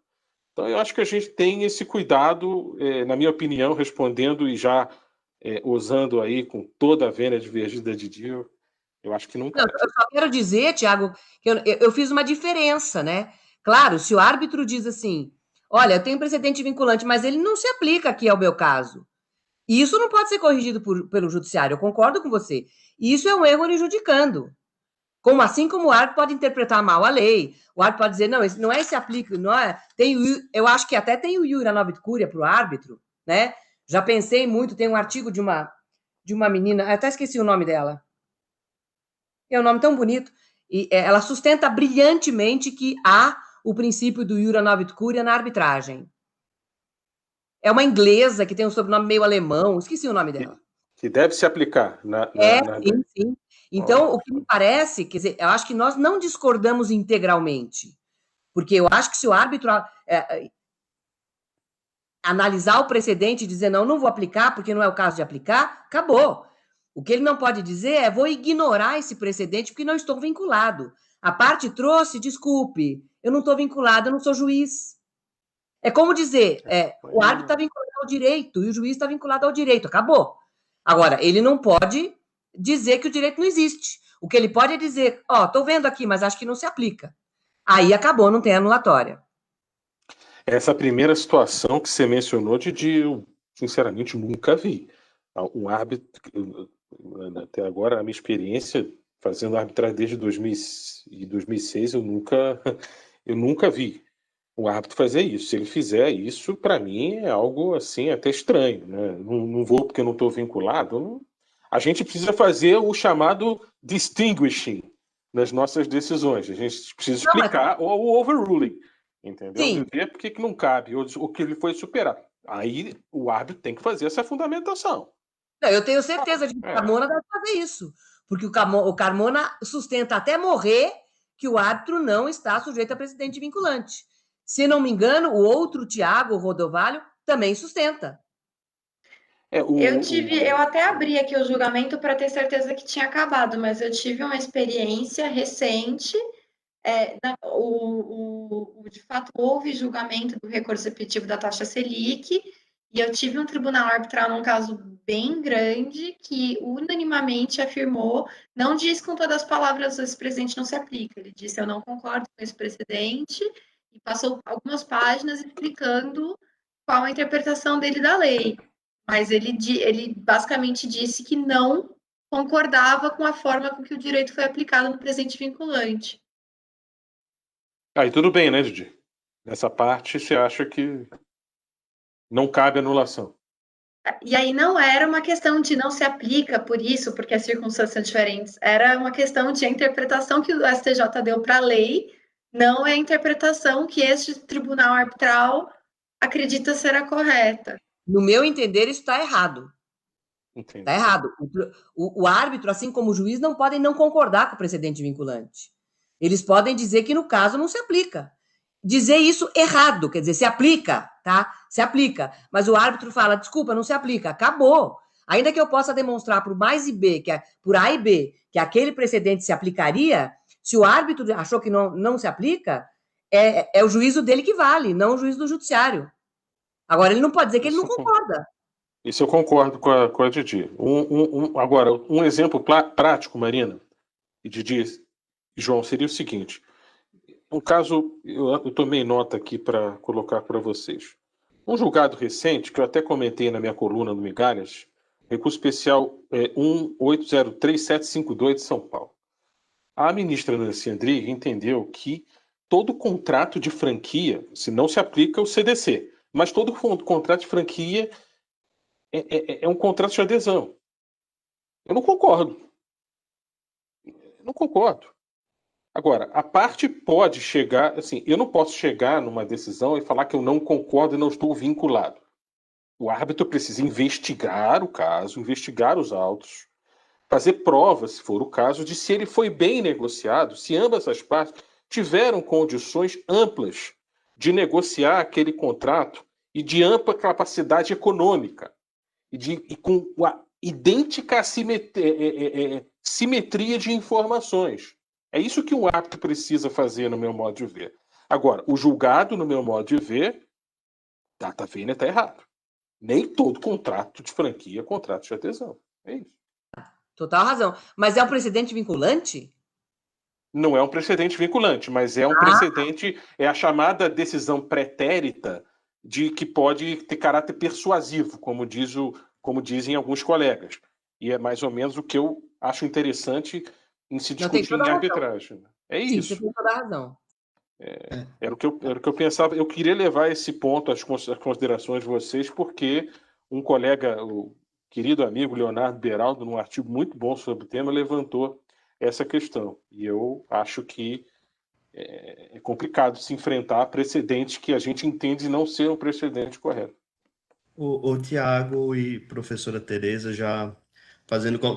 Então, eu acho que a gente tem esse cuidado, na minha opinião, respondendo e já usando aí com toda a vênia divergida de Dio, eu acho que não cabe. Eu só quero dizer, Tiago, que eu fiz uma diferença, né? Claro, se o árbitro diz assim, olha, eu tenho precedente vinculante, mas ele não se aplica aqui ao meu caso. E isso não pode ser corrigido pelo judiciário, eu concordo com você. Isso é um erro injudicando. Assim como o árbitro pode interpretar mal a lei, o árbitro pode dizer, não, esse não é esse aplica, não é. Eu acho que até tem o iura novit curia para o árbitro, né? Já pensei muito, tem um artigo de uma menina, até esqueci o nome dela. É um nome tão bonito. E ela sustenta brilhantemente que há o princípio do iura novit curia na arbitragem. É uma inglesa que tem um sobrenome meio alemão, esqueci o nome dela. Que deve se aplicar sim, sim. Então, o que me parece, quer dizer, eu acho que nós não discordamos integralmente, porque eu acho que se o árbitro analisar o precedente e dizer, não vou aplicar, porque não é o caso de aplicar, acabou. O que ele não pode dizer é, vou ignorar esse precedente porque não estou vinculado. A parte trouxe, desculpe, eu não estou vinculado, eu não sou juiz. É como dizer, o árbitro está vinculado ao direito e o juiz está vinculado ao direito, acabou. Agora, ele não pode dizer que o direito não existe. O que ele pode é dizer, estou vendo aqui, mas acho que não se aplica. Aí acabou, não tem anulatória. Essa primeira situação que você mencionou, Didi, eu sinceramente nunca vi. Um árbitro, até agora, a minha experiência fazendo arbitragem desde 2006, eu nunca vi o árbitro fazer isso. Se ele fizer isso, para mim é algo assim até estranho, né? Não vou porque eu não estou vinculado. A gente precisa fazer o chamado distinguishing nas nossas decisões. A gente precisa explicar o overruling, entendeu? Sim. Ver por que não cabe, ou que ele foi superar. Aí o árbitro tem que fazer essa fundamentação. Não, eu tenho certeza de que o Carmona vai fazer isso, porque o Carmona sustenta até morrer que o árbitro não está sujeito a precedente vinculante. Se não me engano, o outro Tiago Rodovalho também sustenta. Eu até abri aqui o julgamento para ter certeza que tinha acabado, mas eu tive uma experiência recente. De fato, houve julgamento do recurso repetitivo da taxa Selic, e eu tive um tribunal arbitral num caso bem grande que unanimamente afirmou, não diz com todas as palavras, esse precedente não se aplica, ele disse, eu não concordo com esse precedente, e passou algumas páginas explicando qual a interpretação dele da lei. Mas ele basicamente disse que não concordava com a forma com que o direito foi aplicado no presente vinculante. Aí tudo bem, né, Didi? Nessa parte, você acha que não cabe anulação? E aí não era uma questão de não se aplica por isso, porque as circunstâncias são diferentes. Era uma questão de a interpretação que o STJ deu para a lei, não é a interpretação que este tribunal arbitral acredita ser a correta. No meu entender, isso está errado. Entendi. Está errado. O árbitro, assim como o juiz, não podem não concordar com o precedente vinculante. Eles podem dizer que, no caso, não se aplica. dizer isso errado, quer dizer, se aplica, tá? Se aplica. Mas o árbitro fala, desculpa, não se aplica, acabou. Ainda que eu possa demonstrar por mais e B, por A e B, que aquele precedente se aplicaria, se o árbitro achou que não se aplica, é o juízo dele que vale, não o juízo do judiciário. Agora, ele não pode dizer que ele não concorda. Isso eu concordo com a Didi. Agora, um exemplo prático, Marina e Didi e João, seria o seguinte. Um caso, eu tomei nota aqui para colocar para vocês. Um julgado recente, que eu até comentei na minha coluna no Migalhas, recurso especial 1803752 de São Paulo. A ministra Nancy Andrighi entendeu que todo contrato de franquia, se não se aplica o CDC, mas todo contrato de franquia é um contrato de adesão. Eu não concordo. Não concordo. Agora, a parte pode chegar, assim, eu não posso chegar numa decisão e falar que eu não concordo e não estou vinculado. O árbitro precisa investigar o caso, investigar os autos, fazer provas, se for o caso, de se ele foi bem negociado, se ambas as partes tiveram condições amplas de negociar aquele contrato e de ampla capacidade econômica e com a idêntica simetria de informações. É isso que o árbitro precisa fazer, no meu modo de ver. Agora, o julgado, no meu modo de ver, data vênia está errado. Nem todo contrato de franquia é contrato de adesão. É isso. Total razão. Mas é um precedente vinculante? Não é um precedente vinculante, mas é um precedente, é a chamada decisão pretérita de que pode ter caráter persuasivo, como dizem alguns colegas. E é mais ou menos o que eu acho interessante em se discutir em arbitragem. É Sim, isso. você tem toda a razão. Era o que eu pensava. Eu queria levar esse ponto às considerações de vocês, porque um colega, o querido amigo Leonardo Beraldo, num artigo muito bom sobre o tema, levantou essa questão. E eu acho que é complicado se enfrentar a precedentes que a gente entende não ser um precedente correto. O Tiago e professora Tereza já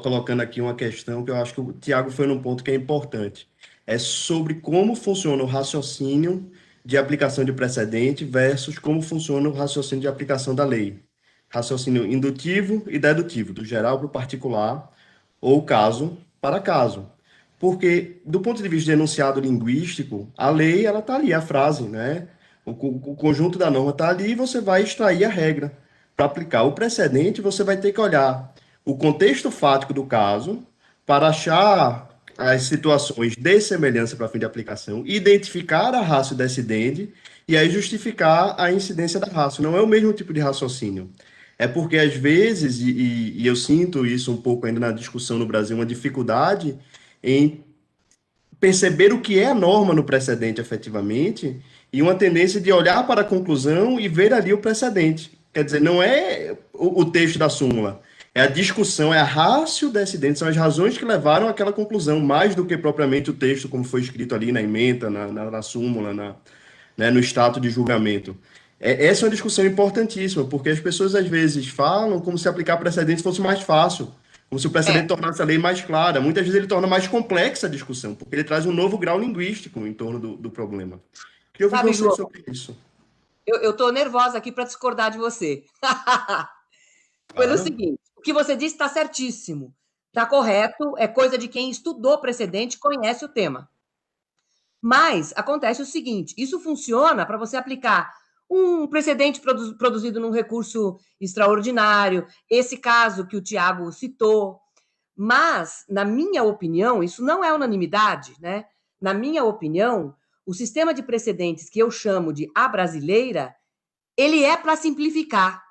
colocando aqui uma questão que eu acho que o Tiago foi num ponto que é importante. É sobre como funciona o raciocínio de aplicação de precedente versus como funciona o raciocínio de aplicação da lei. Raciocínio indutivo e dedutivo, do geral para o particular, ou caso para caso. Porque, do ponto de vista de enunciado linguístico, a lei, ela está ali, a frase, né? O conjunto da norma está ali e você vai extrair a regra. Para aplicar o precedente, você vai ter que olhar o contexto fático do caso para achar as situações de semelhança para fim de aplicação, identificar a ratio decidente e aí justificar a incidência da ratio. Não é o mesmo tipo de raciocínio. É porque, às vezes, e eu sinto isso um pouco ainda na discussão no Brasil, uma dificuldade em perceber o que é a norma no precedente efetivamente e uma tendência de olhar para a conclusão e ver ali o precedente. Quer dizer, não é o texto da súmula, é a discussão, é a ratio decidente, são as razões que levaram àquela conclusão, mais do que propriamente o texto como foi escrito ali na ementa, na súmula, né, no status de julgamento. Essa é uma discussão importantíssima, porque as pessoas às vezes falam como se aplicar precedente fosse mais fácil, como se o precedente tornasse a lei mais clara. Muitas vezes ele torna mais complexa a discussão, porque ele traz um novo grau linguístico em torno do problema. Queria ouvir Sabe, vocês João, sobre isso. eu estou nervosa aqui para discordar de você. Pelo seguinte, o que você disse está certíssimo. Está correto, é coisa de quem estudou precedente e conhece o tema. Mas acontece o seguinte, isso funciona para você aplicar um precedente produzido num recurso extraordinário, esse caso que o Tiago citou. Mas, na minha opinião, isso não é unanimidade, né? Na minha opinião, o sistema de precedentes que eu chamo de a brasileira, ele é para simplificar.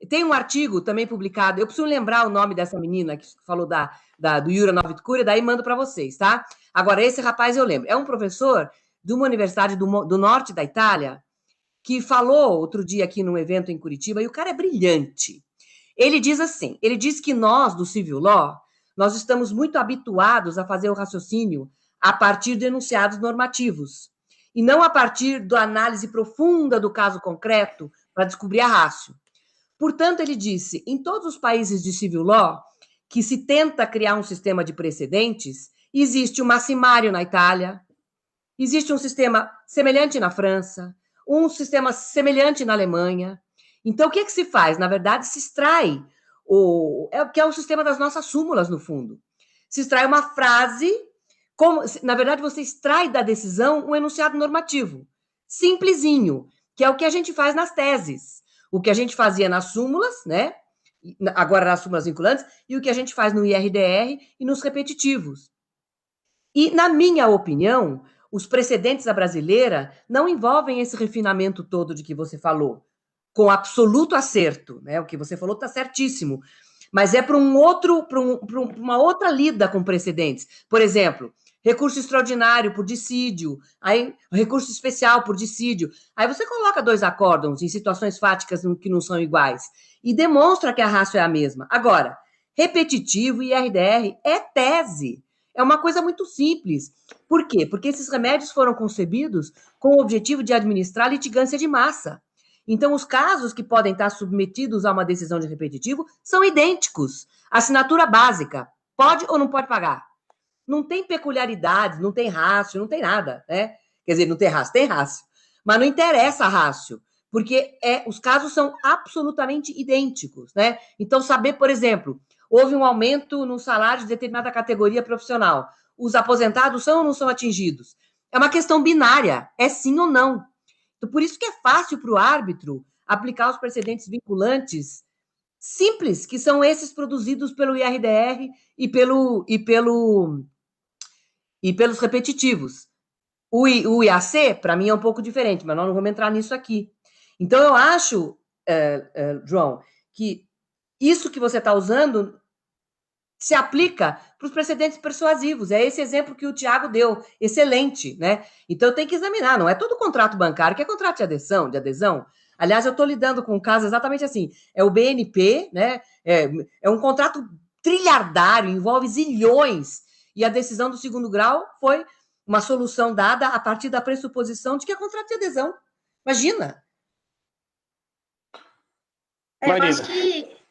Tem um artigo também publicado, eu preciso lembrar o nome dessa menina que falou do Yura Novitkuri, daí mando para vocês, tá? Agora, esse rapaz eu lembro. É um professor de uma universidade do norte da Itália que falou outro dia aqui num evento em Curitiba, e o cara é brilhante. Ele diz assim, ele diz que nós, do Civil Law, nós estamos muito habituados a fazer o raciocínio a partir de enunciados normativos, e não a partir da análise profunda do caso concreto para descobrir a ratio. Portanto, ele disse, em todos os países de civil law, que se tenta criar um sistema de precedentes, existe o massimário na Itália, Existe um sistema semelhante na França, um sistema semelhante na Alemanha. Então, o que se faz? Na verdade, se extrai que é o sistema das nossas súmulas, no fundo. Se extrai uma frase, na verdade, você extrai da decisão um enunciado normativo, simplesinho, que é o que a gente faz nas teses, o que a gente fazia nas súmulas, né? Agora nas súmulas vinculantes, e o que a gente faz no IRDR e nos repetitivos. E, na minha opinião, os precedentes da brasileira não envolvem esse refinamento todo de que você falou, com absoluto acerto, né? O que você falou está certíssimo, mas é para uma outra lida com precedentes. Por exemplo, recurso extraordinário por dissídio, aí recurso especial por dissídio. Aí você coloca 2 acórdãos em situações fáticas que não são iguais e demonstra que a ratio é a mesma. Agora, repetitivo e IRDR é tese. É uma coisa muito simples. Por quê? Porque esses remédios foram concebidos com o objetivo de administrar litigância de massa. Então, os casos que podem estar submetidos a uma decisão de repetitivo são idênticos. Assinatura básica, pode ou não pode pagar? Não tem peculiaridades, não tem rácio, não tem nada, né? Quer dizer, não tem rácio, mas não interessa a rácio, porque os casos são absolutamente idênticos, né? Então, saber, por exemplo, houve um aumento no salário de determinada categoria profissional. Os aposentados são ou não são atingidos? É uma questão binária, é sim ou não. Então, por isso que é fácil para o árbitro aplicar os precedentes vinculantes simples, que são esses produzidos pelo IRDR e pelos repetitivos. O IAC, para mim, é um pouco diferente, mas nós não vamos entrar nisso aqui. Então, eu acho, João, que isso que você está usando se aplica para os precedentes persuasivos. É esse exemplo que o Tiago deu, excelente, né? Então, tem que examinar, não é todo contrato bancário que é contrato de adesão. Aliás, eu estou lidando com um caso exatamente assim, é o BNP, né? É um contrato trilhardário, envolve zilhões, e a decisão do 2º grau foi uma solução dada a partir da pressuposição de que é contrato de adesão. Imagina!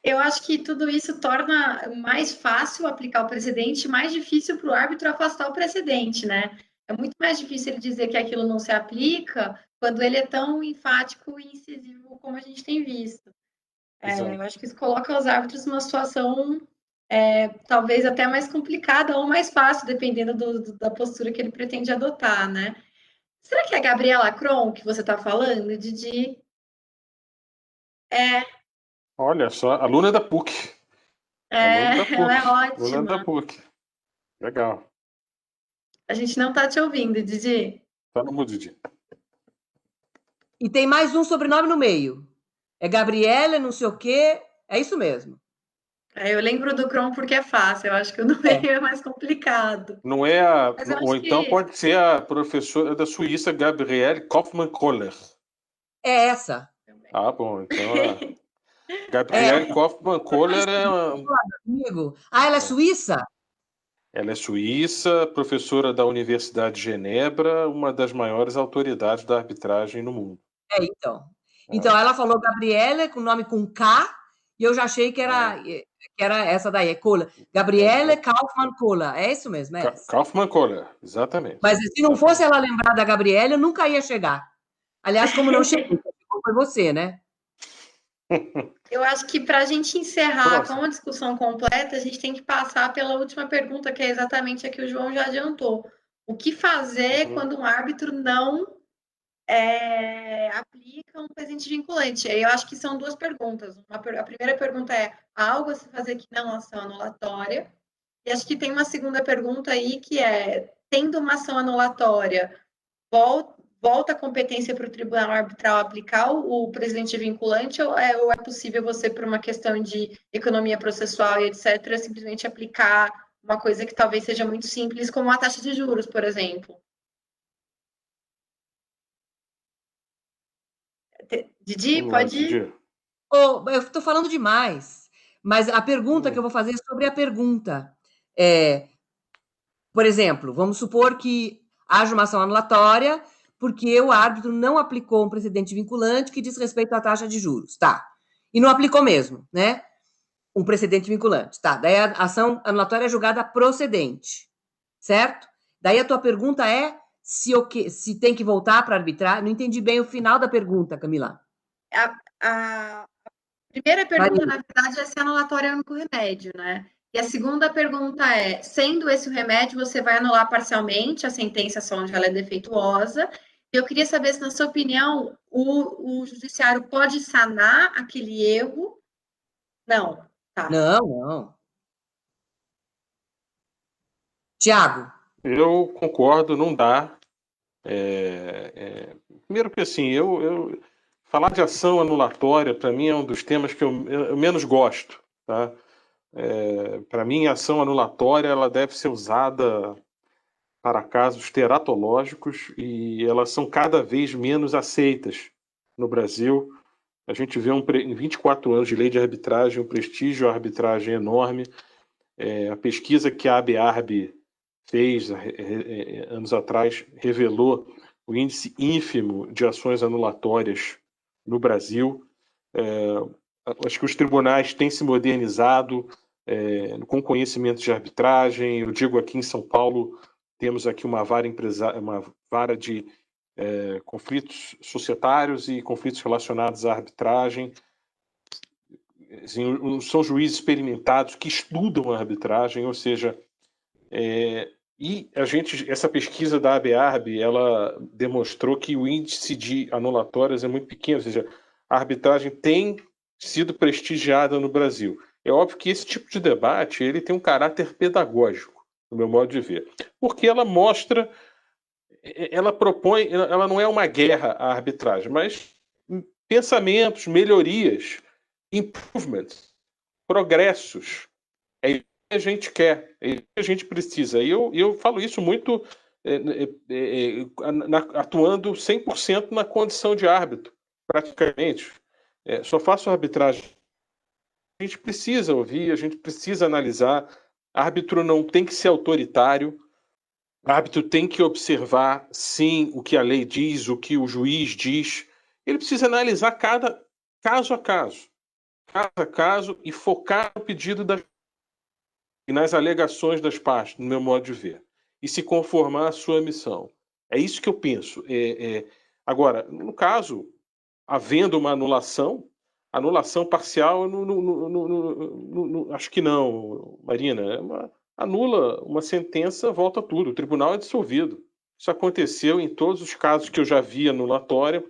Eu acho que tudo isso torna mais fácil aplicar o precedente, mais difícil para o árbitro afastar o precedente, né? É muito mais difícil ele dizer que aquilo não se aplica quando ele é tão enfático e incisivo como a gente tem visto. Eu acho que isso coloca os árbitros numa situação talvez até mais complicada ou mais fácil, dependendo da postura que ele pretende adotar, né? Será que é a Gabriela Cron que você está falando, Didi? Olha só, aluna da PUC. Ela é ótima. Aluna da PUC. Legal. A gente não está te ouvindo, Didi. Tá no mudo, Didi. E tem mais um sobrenome no meio. É Gabriela, não sei o quê. É isso mesmo. Eu lembro do Cron porque é fácil. Eu acho que o do meio é mais complicado. Não é ou então pode ser a professora da Suíça, Gabriele Kaufmann-Kohler. É essa. Ah, bom. Então, Gabriele Kaufmann-Kohler é amigo. Ela é suíça? Ela é suíça, professora da Universidade de Genebra, uma das maiores autoridades da arbitragem no mundo. Então. Então, ela falou Gabriela, com nome com K, e eu já achei que era essa daí, é Kohler. Gabriele Kaufmann-Kohler, é isso mesmo? Kaufmann-Kohler, exatamente. Mas se não fosse ela lembrar da Gabriela, eu nunca ia chegar. Aliás, como não cheguei, foi você, né? Eu acho que para a gente encerrar com a discussão completa, a gente tem que passar pela última pergunta, que é exatamente a que o João já adiantou. O que fazer quando um árbitro não aplica um presente vinculante? Eu acho que são 2 perguntas. A primeira pergunta é: há algo a se fazer que não é ação anulatória? E acho que tem uma segunda pergunta aí, que é: tendo uma ação anulatória, volta a competência para o tribunal arbitral aplicar o presidente vinculante, ou é possível você, por uma questão de economia processual e etc., simplesmente aplicar uma coisa que talvez seja muito simples, como a taxa de juros, por exemplo? Didi, pode ir? Eu estou falando demais, mas a pergunta que eu vou fazer é sobre a pergunta. Por exemplo, vamos supor que haja uma ação anulatória porque o árbitro não aplicou um precedente vinculante que diz respeito à taxa de juros, tá? E não aplicou mesmo, né? Um precedente vinculante, tá? Daí a ação anulatória é julgada procedente, certo? Daí a tua pergunta é se tem que voltar para arbitrar. Não entendi bem o final da pergunta, Camila. A primeira pergunta, na verdade, é se anulatório é o único remédio, né? E a segunda pergunta é, sendo esse o remédio, você vai anular parcialmente a sentença só onde ela é defeituosa. Eu queria saber se, na sua opinião, o judiciário pode sanar aquele erro. Não, tá. Não. Tiago. Eu concordo, não dá. Primeiro que assim, falar de ação anulatória, para mim, é um dos temas que eu menos gosto. Tá? Para mim, a ação anulatória ela deve ser usada para casos teratológicos e elas são cada vez menos aceitas no Brasil. A gente vê em 24 anos de lei de arbitragem, um prestígio à arbitragem enorme. A pesquisa que a ABARB fez anos atrás revelou o índice ínfimo de ações anulatórias no Brasil. Acho que os tribunais têm se modernizado com conhecimento de arbitragem. Eu digo aqui em São Paulo, temos aqui uma vara de conflitos societários e conflitos relacionados à arbitragem. Assim, são juízes experimentados que estudam a arbitragem, ou seja, essa pesquisa da ABARB, ela demonstrou que o índice de anulatórias é muito pequeno, ou seja, a arbitragem tem sido prestigiada no Brasil. É óbvio que esse tipo de debate ele tem um caráter pedagógico, no meu modo de ver, porque ela mostra, ela propõe, ela não é uma guerra à arbitragem, mas pensamentos, melhorias, improvements, progressos. É isso que a gente quer, é isso que a gente precisa. E eu falo isso muito atuando 100% na condição de árbitro, praticamente. Só faço arbitragem. A gente precisa ouvir, a gente precisa analisar. Árbitro não tem que ser autoritário. Árbitro tem que observar, sim, o que a lei diz, o que o juiz diz. Ele precisa analisar cada caso a caso, e focar no pedido e nas alegações das partes, no meu modo de ver, e se conformar à sua missão. É isso que eu penso. Agora, no caso, havendo uma anulação parcial, acho que não, Marina. Anula uma sentença, volta tudo. O tribunal é dissolvido. Isso aconteceu em todos os casos que eu já vi anulatória.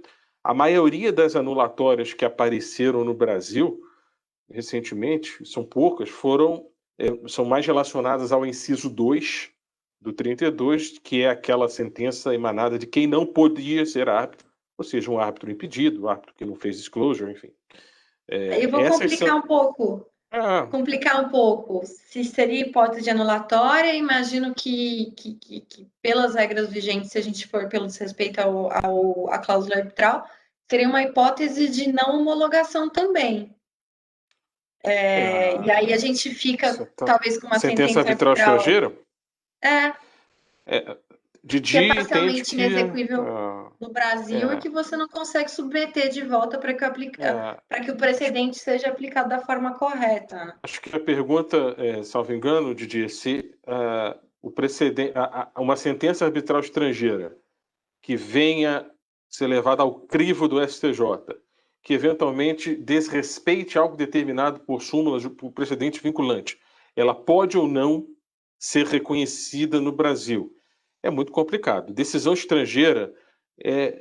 A maioria das anulatórias que apareceram no Brasil recentemente, são poucas, são mais relacionadas ao inciso 2 do 32, que é aquela sentença emanada de quem não podia ser árbitro, ou seja, um árbitro impedido, um árbitro que não fez disclosure, enfim. Eu vou complicar um pouco. Se seria hipótese de anulatória, imagino que pelas regras vigentes, se a gente for pelo desrespeito à cláusula arbitral, seria uma hipótese de não homologação também. E aí a gente fica, talvez, com uma sentença arbitral estrangeira? Que é parcialmente inexequível no Brasil e que você não consegue submeter de volta para que o precedente seja aplicado da forma correta. Acho que a pergunta, salvo engano, Didier, se uma sentença arbitral estrangeira que venha ser levada ao crivo do STJ, que eventualmente desrespeite algo determinado por súmulas, por precedente vinculante, ela pode ou não ser reconhecida no Brasil. É muito complicado. Decisão estrangeira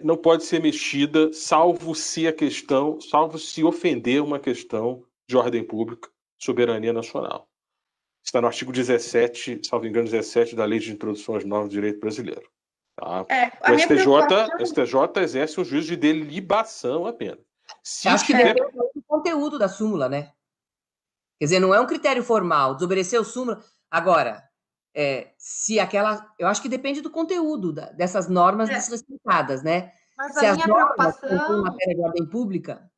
não pode ser mexida, salvo se ofender uma questão de ordem pública, soberania nacional. Está no artigo 17, salvo engano, 17 da Lei de Introdução às Normas do Direito Brasileiro. Tá? O STJ exerce um juízo de delibação apenas. Acho que depende do conteúdo da súmula, né? Quer dizer, não é um critério formal, desobedeceu súmula. Agora, eu acho que depende do conteúdo dessas normas desrespeitadas, né? Mas se a as minha normas preocupação... em matéria de ordem pública,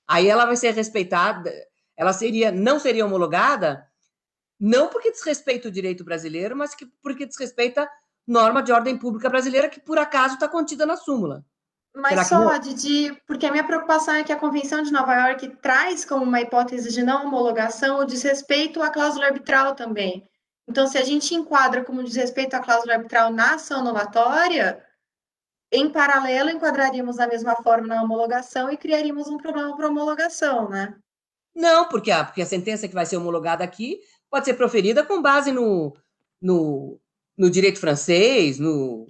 aí ela vai ser respeitada, ela não seria homologada, não porque desrespeita o direito brasileiro, mas porque desrespeita norma de ordem pública brasileira que, por acaso, está contida na súmula. Mas só, Didi, porque a minha preocupação é que a Convenção de Nova York traz como uma hipótese de não homologação o desrespeito à cláusula arbitral também. Então, se a gente enquadra como diz respeito à cláusula arbitral na ação anulatória, em paralelo, enquadraríamos da mesma forma na homologação e criaríamos um problema para a homologação, né? Não, porque a sentença que vai ser homologada aqui pode ser proferida com base no direito francês, Não.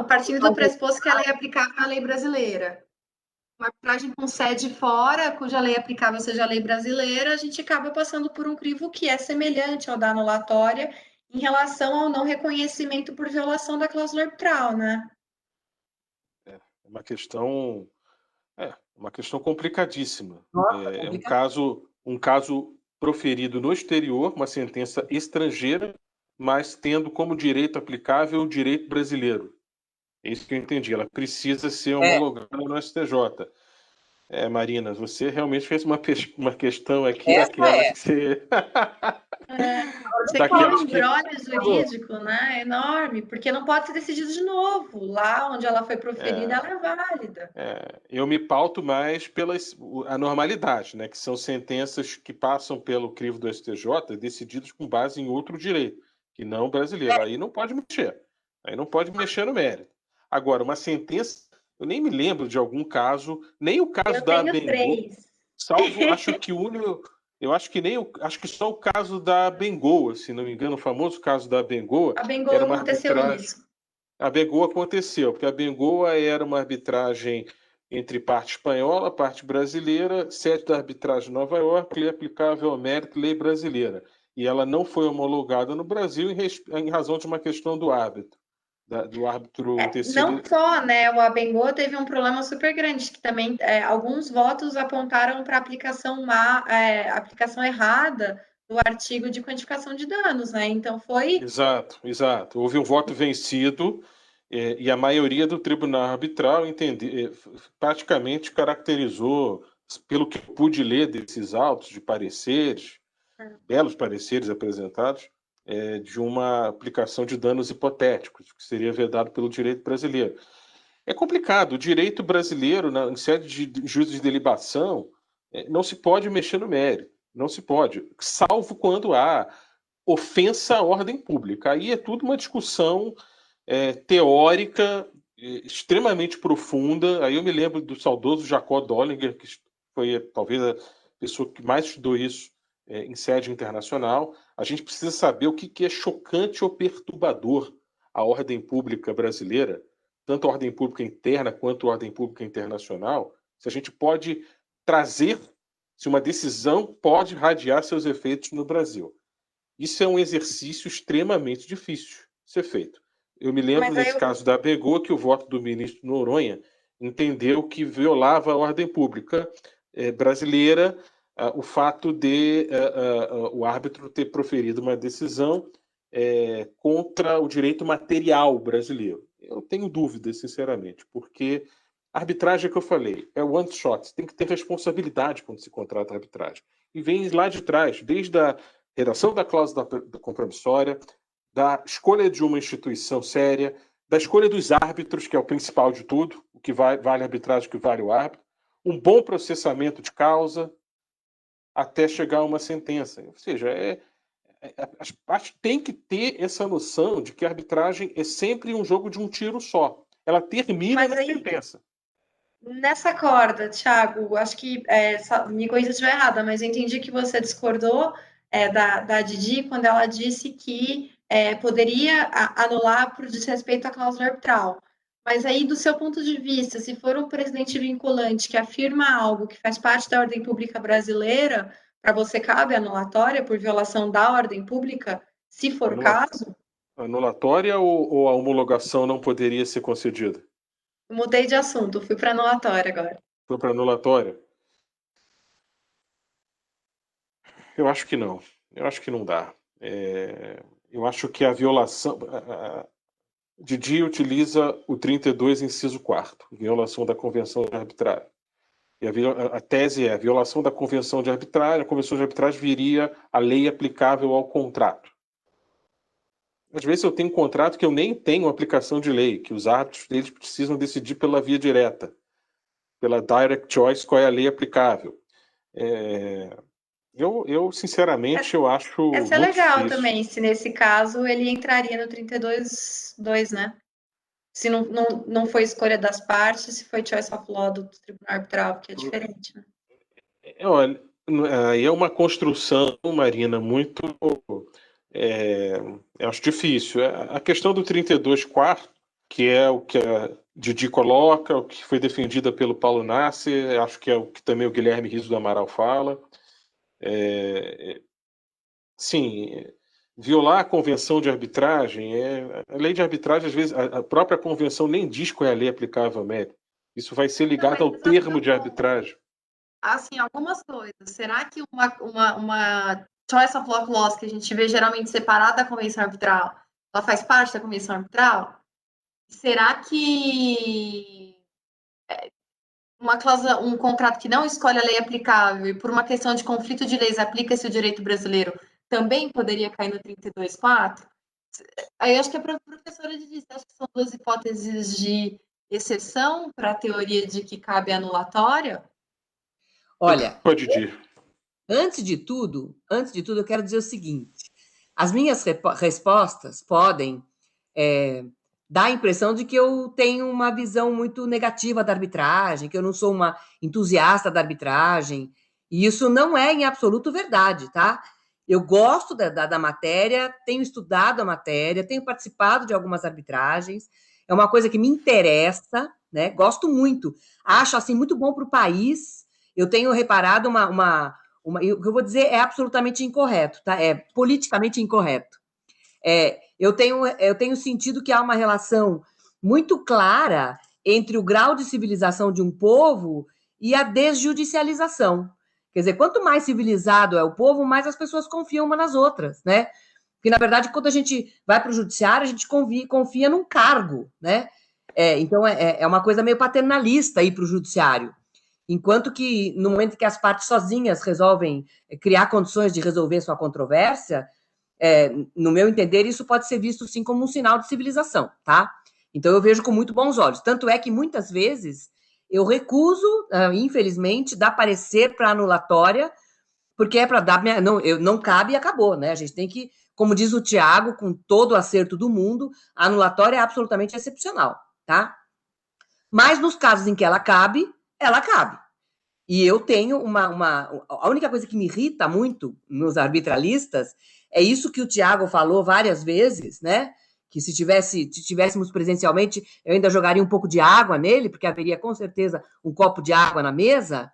Partindo do pressuposto que a lei é aplicável à lei brasileira. Uma arbitragem com sede fora, cuja lei aplicável seja a lei brasileira, a gente acaba passando por um crivo que é semelhante ao da anulatória em relação ao não reconhecimento por violação da cláusula arbitral, né? É uma questão complicadíssima. Nossa, É um caso proferido no exterior, uma sentença estrangeira, mas tendo como direito aplicável o direito brasileiro. É isso que eu entendi. Ela precisa ser homologada no STJ. Marina, você realmente fez uma questão aqui Essa daquelas que você... Você cria um embrólio jurídico, né, enorme, porque não pode ser decidido de novo. Lá onde ela foi proferida, ela é válida. Eu me pauto mais pela a normalidade, né, que são sentenças que passam pelo crivo do STJ decididas com base em outro direito, que não brasileiro. Aí não pode mexer. Aí não pode mexer no mérito. Agora, uma sentença, eu nem me lembro de algum caso, nem o caso da Bengoa, salvo, acho que só o caso da Bengoa, se não me engano, o famoso caso da Bengoa. A Bengoa aconteceu isso. A Bengoa aconteceu, porque a Bengoa era uma arbitragem entre parte espanhola, parte brasileira, sede da arbitragem de Nova York, lei aplicável ao mérito, lei brasileira. E ela não foi homologada no Brasil em razão de uma questão do árbitro. Do árbitro ter sido... Não só, né? O Abengoa teve um problema super grande, que também alguns votos apontaram para aplicação errada do artigo de quantificação de danos, né? Então foi. Exato. Houve um voto vencido e a maioria do tribunal arbitral praticamente caracterizou, pelo que pude ler desses autos de pareceres, belos pareceres apresentados, de uma aplicação de danos hipotéticos, que seria vedado pelo direito brasileiro. É complicado. O direito brasileiro, em sede de juízo de delibação, não se pode mexer no mérito. Não se pode, salvo quando há ofensa à ordem pública. Aí é tudo uma discussão teórica extremamente profunda. Aí eu me lembro do saudoso Jacó Dollinger, que foi talvez a pessoa que mais estudou isso em sede internacional. A gente precisa saber o que é chocante ou perturbador à ordem pública brasileira, tanto a ordem pública interna quanto a ordem pública internacional, se a gente pode trazer, se uma decisão pode radiar seus efeitos no Brasil. Isso é um exercício extremamente difícil de ser feito. Eu me lembro, nesse caso da Bengoa, que o voto do ministro Noronha entendeu que violava a ordem pública brasileira o fato de o árbitro ter proferido uma decisão contra o direito material brasileiro. Eu tenho dúvidas, sinceramente, porque a arbitragem que eu falei é one shot, tem que ter responsabilidade quando se contrata a arbitragem. E vem lá de trás, desde a redação da cláusula compromissória, da escolha de uma instituição séria, da escolha dos árbitros, que é o principal de tudo, o que vale a arbitragem, o que vale o árbitro, um bom processamento de causa, até chegar a uma sentença. Ou seja, as partes têm que ter essa noção de que a arbitragem é sempre um jogo de um tiro só. Ela termina na sentença. Nessa corda, Thiago, acho que me corrija se estiver errada, mas eu entendi que você discordou da Didi quando ela disse que poderia anular por desrespeito à cláusula arbitral. Mas aí, do seu ponto de vista, se for um presidente vinculante que afirma algo que faz parte da ordem pública brasileira, para você cabe anulatória por violação da ordem pública, se for o caso? Anulatória ou a homologação não poderia ser concedida? Eu mudei de assunto, fui para anulatória agora. Foi para anulatória? Eu acho que não. Eu acho que não dá. Eu acho que a violação... Didi utiliza o 32, inciso 4º, violação da Convenção de Arbitragem. E a tese é a violação da Convenção de Arbitragem, a Convenção de Arbitragem viria a lei aplicável ao contrato. Às vezes eu tenho um contrato que eu nem tenho aplicação de lei, que os árbitros deles precisam decidir pela via direta, pela direct choice, qual é a lei aplicável. Sinceramente, eu acho Essa é muito legal difícil. também, se nesse caso ele entraria no 32.2, né? Se não foi escolha das partes, se foi choice of law do Tribunal Arbitral, que é diferente, né? Olha, aí é uma construção, Marina, muito. Eu acho difícil. A questão do 32/4, que é o que a Didi coloca, o que foi defendida pelo Paulo Nasser, acho que é o que também o Guilherme Riso do Amaral fala. Sim, violar a convenção de arbitragem, a lei de arbitragem, às vezes, a própria convenção nem diz qual é a lei aplicável ao mérito. Isso vai ser ligado ao termo de arbitragem. Assim, algumas coisas. Será que uma choice of law clause que a gente vê geralmente separada da convenção arbitral, ela faz parte da convenção arbitral? Será que uma cláusula, um contrato que não escolhe a lei aplicável e por uma questão de conflito de leis aplica-se o direito brasileiro também poderia cair no 32/4? Aí acho que a professora disse, acho que são duas hipóteses de exceção para a teoria de que cabe anulatória. Olha, Pode dir. antes de tudo, eu quero dizer o seguinte: as minhas respostas podem dar a impressão de que eu tenho uma visão muito negativa da arbitragem, que eu não sou uma entusiasta da arbitragem, e isso não é em absoluto verdade, tá? Eu gosto da matéria, tenho estudado a matéria, tenho participado de algumas arbitragens, é uma coisa que me interessa, né? Gosto muito, acho assim muito bom para o país. Eu tenho reparado o que eu vou dizer é absolutamente incorreto, tá? É politicamente incorreto. Eu tenho sentido que há uma relação muito clara entre o grau de civilização de um povo e a desjudicialização. Quer dizer, quanto mais civilizado é o povo, mais as pessoas confiam umas nas outras, né? Porque, na verdade, quando a gente vai para o judiciário, a gente confia num cargo, né? Então, é uma coisa meio paternalista ir para o judiciário. Enquanto que, no momento que as partes sozinhas resolvem criar condições de resolver sua controvérsia, no meu entender, isso pode ser visto, sim, como um sinal de civilização, tá? Então, eu vejo com muito bons olhos. Tanto é que, muitas vezes, eu recuso, infelizmente, dar parecer para anulatória, porque é para dar... não cabe e acabou, né? A gente tem que, como diz o Tiago, com todo o acerto do mundo, a anulatória é absolutamente excepcional, tá? Mas, nos casos em que ela cabe, ela cabe. E eu tenho a única coisa que me irrita muito nos arbitralistas é isso que o Tiago falou várias vezes, né? Que se tivéssemos presencialmente, eu ainda jogaria um pouco de água nele, porque haveria com certeza um copo de água na mesa.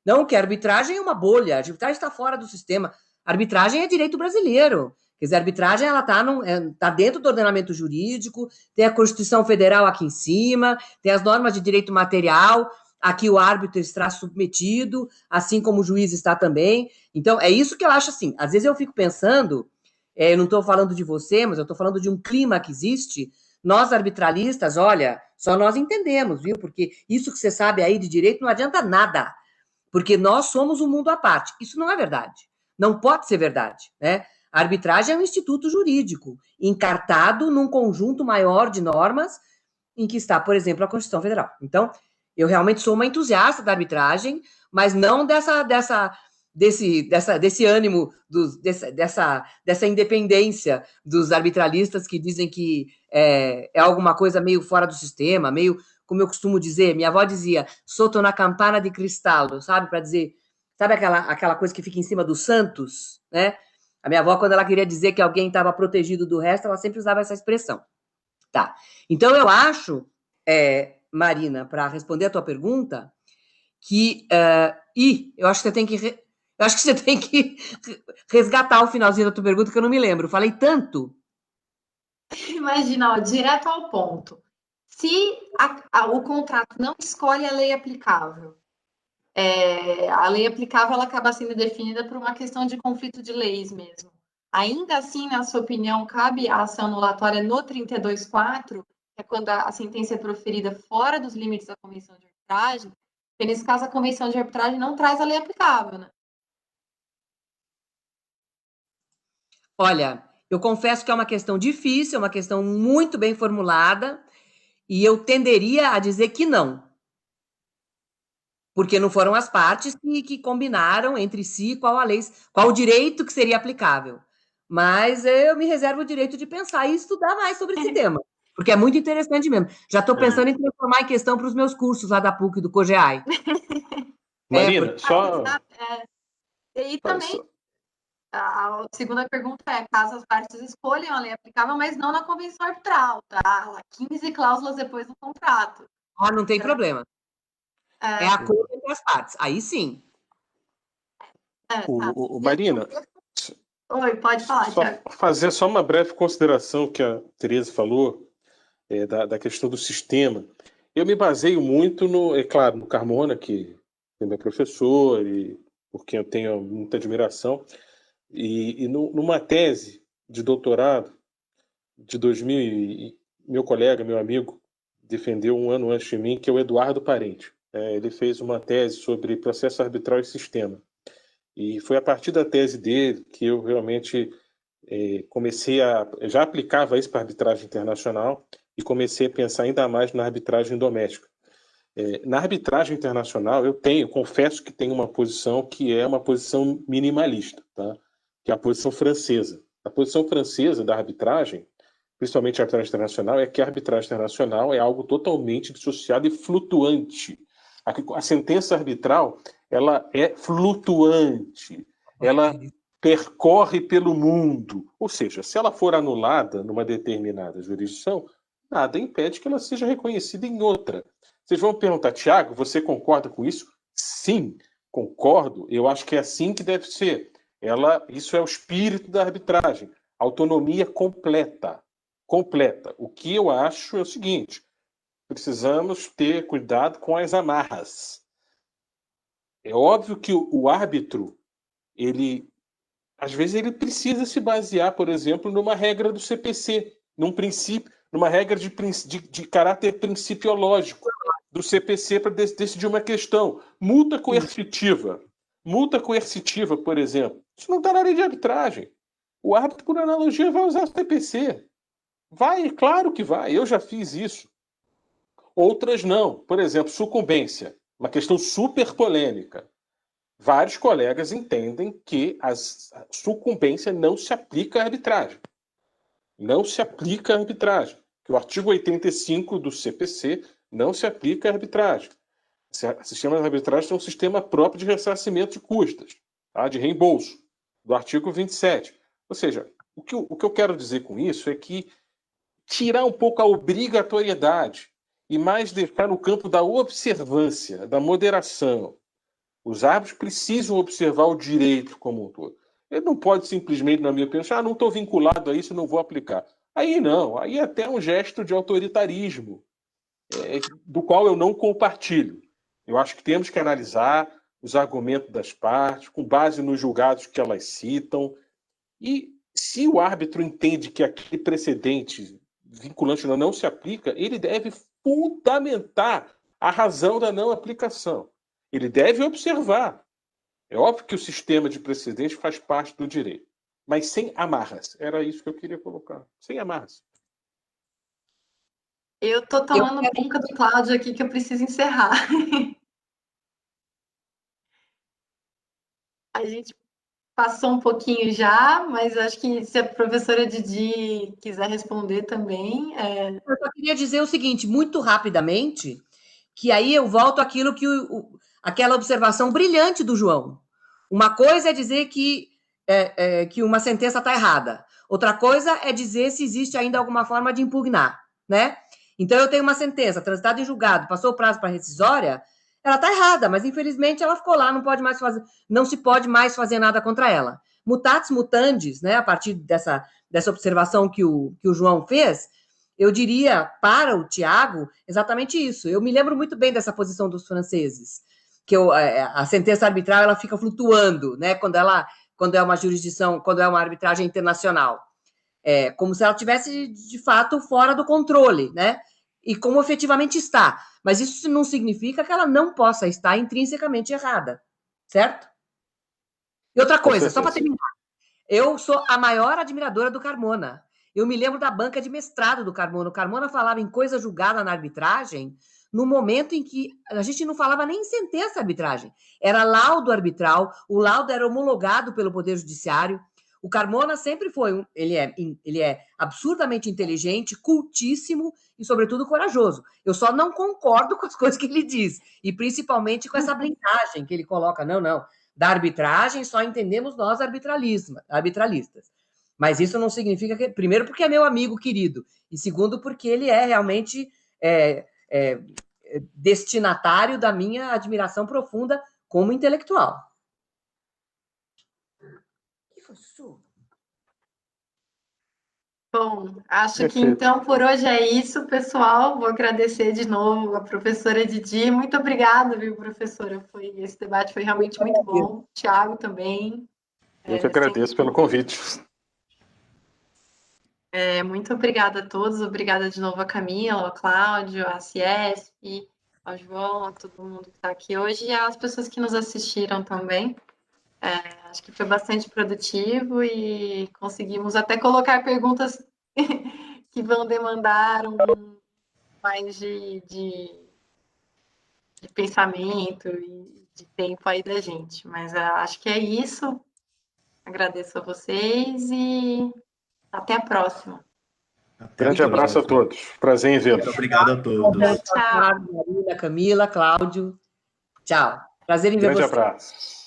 Não, que a arbitragem é uma bolha, a arbitragem está fora do sistema. A arbitragem é direito brasileiro. Quer dizer, a arbitragem ela tá dentro do ordenamento jurídico, tem a Constituição Federal aqui em cima, tem as normas de direito material. Aqui o árbitro está submetido, assim como o juiz está também. Então, é isso que eu acho assim. Às vezes eu fico pensando, eu não estou falando de você, mas eu estou falando de um clima que existe. Nós, arbitralistas, olha, só nós entendemos, viu? Porque isso que você sabe aí de direito não adianta nada. Porque nós somos um mundo à parte. Isso não é verdade. Não pode ser verdade, né? A arbitragem é um instituto jurídico, encartado num conjunto maior de normas em que está, por exemplo, a Constituição Federal. Então, eu realmente sou uma entusiasta da arbitragem, mas não desse ânimo, dessa independência dos arbitralistas que dizem que é alguma coisa meio fora do sistema, meio, como eu costumo dizer, minha avó dizia, sotto na campana de cristallo, sabe? Para dizer, sabe aquela coisa que fica em cima dos santos, né? A minha avó, quando ela queria dizer que alguém estava protegido do resto, ela sempre usava essa expressão. Tá. Então, eu acho, Marina, para responder a tua pergunta, que eu acho que você tem que resgatar o finalzinho da tua pergunta, que eu não me lembro. Falei tanto. Imagina, ó, direto ao ponto. Se o contrato não escolhe a lei aplicável, a lei aplicável ela acaba sendo definida por uma questão de conflito de leis mesmo. Ainda assim, na sua opinião, cabe a ação anulatória no 32/4, que é quando a sentença é proferida fora dos limites da Convenção de Arbitragem, porque nesse caso a Convenção de Arbitragem não traz a lei aplicável, né? Olha, eu confesso que é uma questão difícil, é uma questão muito bem formulada, e eu tenderia a dizer que não. porque não foram as partes que combinaram entre si qual a lei, qual o direito que seria aplicável. Mas eu me reservo o direito de pensar e estudar mais sobre esse tema, porque é muito interessante mesmo. Já estou pensando em transformar em questão para os meus cursos lá da PUC e do COGEAI. Marina, porque... E também, a segunda pergunta é, caso as partes escolham a lei aplicável, mas não na convenção arbitral, tá? 15 cláusulas depois do contrato. Ah, não tem problema. É acordo entre as partes. Aí sim. Marina, oi, pode falar, Thiago. Fazer só uma breve consideração que a Tereza falou, da questão do sistema. Eu me baseio muito claro, no Carmona, que é meu professor e por quem eu tenho muita admiração, e numa tese de doutorado de 2000, e meu colega, meu amigo, defendeu um ano antes de mim, que é o Eduardo Parente. Ele fez uma tese sobre processo arbitral e sistema. E foi a partir da tese dele que eu realmente comecei já aplicava isso para a arbitragem internacional e comecei a pensar ainda mais na arbitragem doméstica. Na arbitragem internacional, confesso que tenho uma posição que é uma posição minimalista, tá? Que é a posição francesa. A posição francesa da arbitragem, principalmente a arbitragem internacional, é que a arbitragem internacional é algo totalmente dissociado e flutuante. A sentença arbitral, ela é flutuante, ela percorre pelo mundo. Ou seja, se ela for anulada numa determinada jurisdição, nada impede que ela seja reconhecida em outra. Vocês vão perguntar, Tiago, você concorda com isso? Sim, concordo. Eu acho que é assim que deve ser. Isso é o espírito da arbitragem. Autonomia completa. Completa. O que eu acho é o seguinte: precisamos ter cuidado com as amarras. É óbvio que o árbitro, às vezes ele precisa se basear, por exemplo, numa regra do CPC, num princípio, numa regra de caráter principiológico do CPC para decidir uma questão. Multa coercitiva, por exemplo, isso não está na lei de arbitragem. O árbitro, por analogia, vai usar o CPC. Vai, claro que vai. Eu já fiz isso. Outras não. Por exemplo, sucumbência, uma questão super polêmica. Vários colegas entendem que a sucumbência não se aplica à arbitragem. Não se aplica à arbitragem. Que o artigo 85 do CPC não se aplica à arbitragem. O sistema de arbitragem tem um sistema próprio de ressarcimento de custas, tá? De reembolso, do artigo 27. Ou seja, o que eu quero dizer com isso é que tirar um pouco a obrigatoriedade e mais deixar no campo da observância, da moderação. Os árbitros precisam observar o direito como um todo. Ele não pode simplesmente, na minha opinião, não estou vinculado a isso, não vou aplicar. Aí não, aí é até um gesto de autoritarismo, do qual eu não compartilho. Eu acho que temos que analisar os argumentos das partes, com base nos julgados que elas citam, e se o árbitro entende que aquele precedente vinculante não se aplica, ele deve fundamentar a razão da não aplicação. Ele deve observar. É óbvio que o sistema de precedente faz parte do direito, mas sem amarras. Era isso que eu queria colocar. Sem amarras. Eu estou tomando bronca do Cláudio aqui, que eu preciso encerrar. A gente passou um pouquinho já, mas acho que se a professora Didi quiser responder também... Eu só queria dizer o seguinte, muito rapidamente, que aí eu volto àquilo que aquela observação brilhante do João. Uma coisa é dizer que uma sentença está errada. Outra coisa é dizer se existe ainda alguma forma de impugnar, né? Então, eu tenho uma sentença transitada em julgado, passou o prazo para rescisória, ela está errada, mas infelizmente ela ficou lá, não se pode mais fazer nada contra ela. Mutatis mutandis, né? A partir dessa observação que o João fez, eu diria para o Tiago exatamente isso. Eu me lembro muito bem dessa posição dos franceses, que a sentença arbitral ela fica flutuando, né? Quando é uma jurisdição, quando é uma arbitragem internacional. Como se ela estivesse, de fato, fora do controle, né? E como efetivamente está. Mas isso não significa que ela não possa estar intrinsecamente errada, certo? E outra coisa, só para terminar. Eu sou a maior admiradora do Carmona. Eu me lembro da banca de mestrado do Carmona. O Carmona falava em coisa julgada na arbitragem no momento em que a gente não falava nem em sentença de arbitragem, era laudo arbitral, o laudo era homologado pelo Poder Judiciário. O Carmona sempre foi, ele é absurdamente inteligente, cultíssimo e, sobretudo, corajoso. Eu só não concordo com as coisas que ele diz, e principalmente com essa blindagem que ele coloca. Não, da arbitragem só entendemos nós arbitralistas. Mas isso não significa que, primeiro, porque é meu amigo querido, e segundo, porque ele é realmente destinatário da minha admiração profunda como intelectual. Bom, acho que Perfeito. então por hoje é isso, pessoal. Vou agradecer de novo a professora Didi. Muito obrigada, viu, professora? Esse debate foi realmente muito bom. Tiago também. Eu que agradeço pelo convite. Muito obrigada a todos. Obrigada de novo a Camila, ao Cláudio, à Ciesp, ao João, a todo mundo que está aqui hoje e às pessoas que nos assistiram também. Acho que foi bastante produtivo e conseguimos até colocar perguntas que vão demandar mais de pensamento e de tempo aí da gente. Mas acho que é isso. Agradeço a vocês e até a próxima. Grande abraço a todos. Prazer em vê-los. Muito obrigado a todos. Tchau. Marina, Camila, Cláudio. Tchau. Prazer em ver Grande vocês. abraço.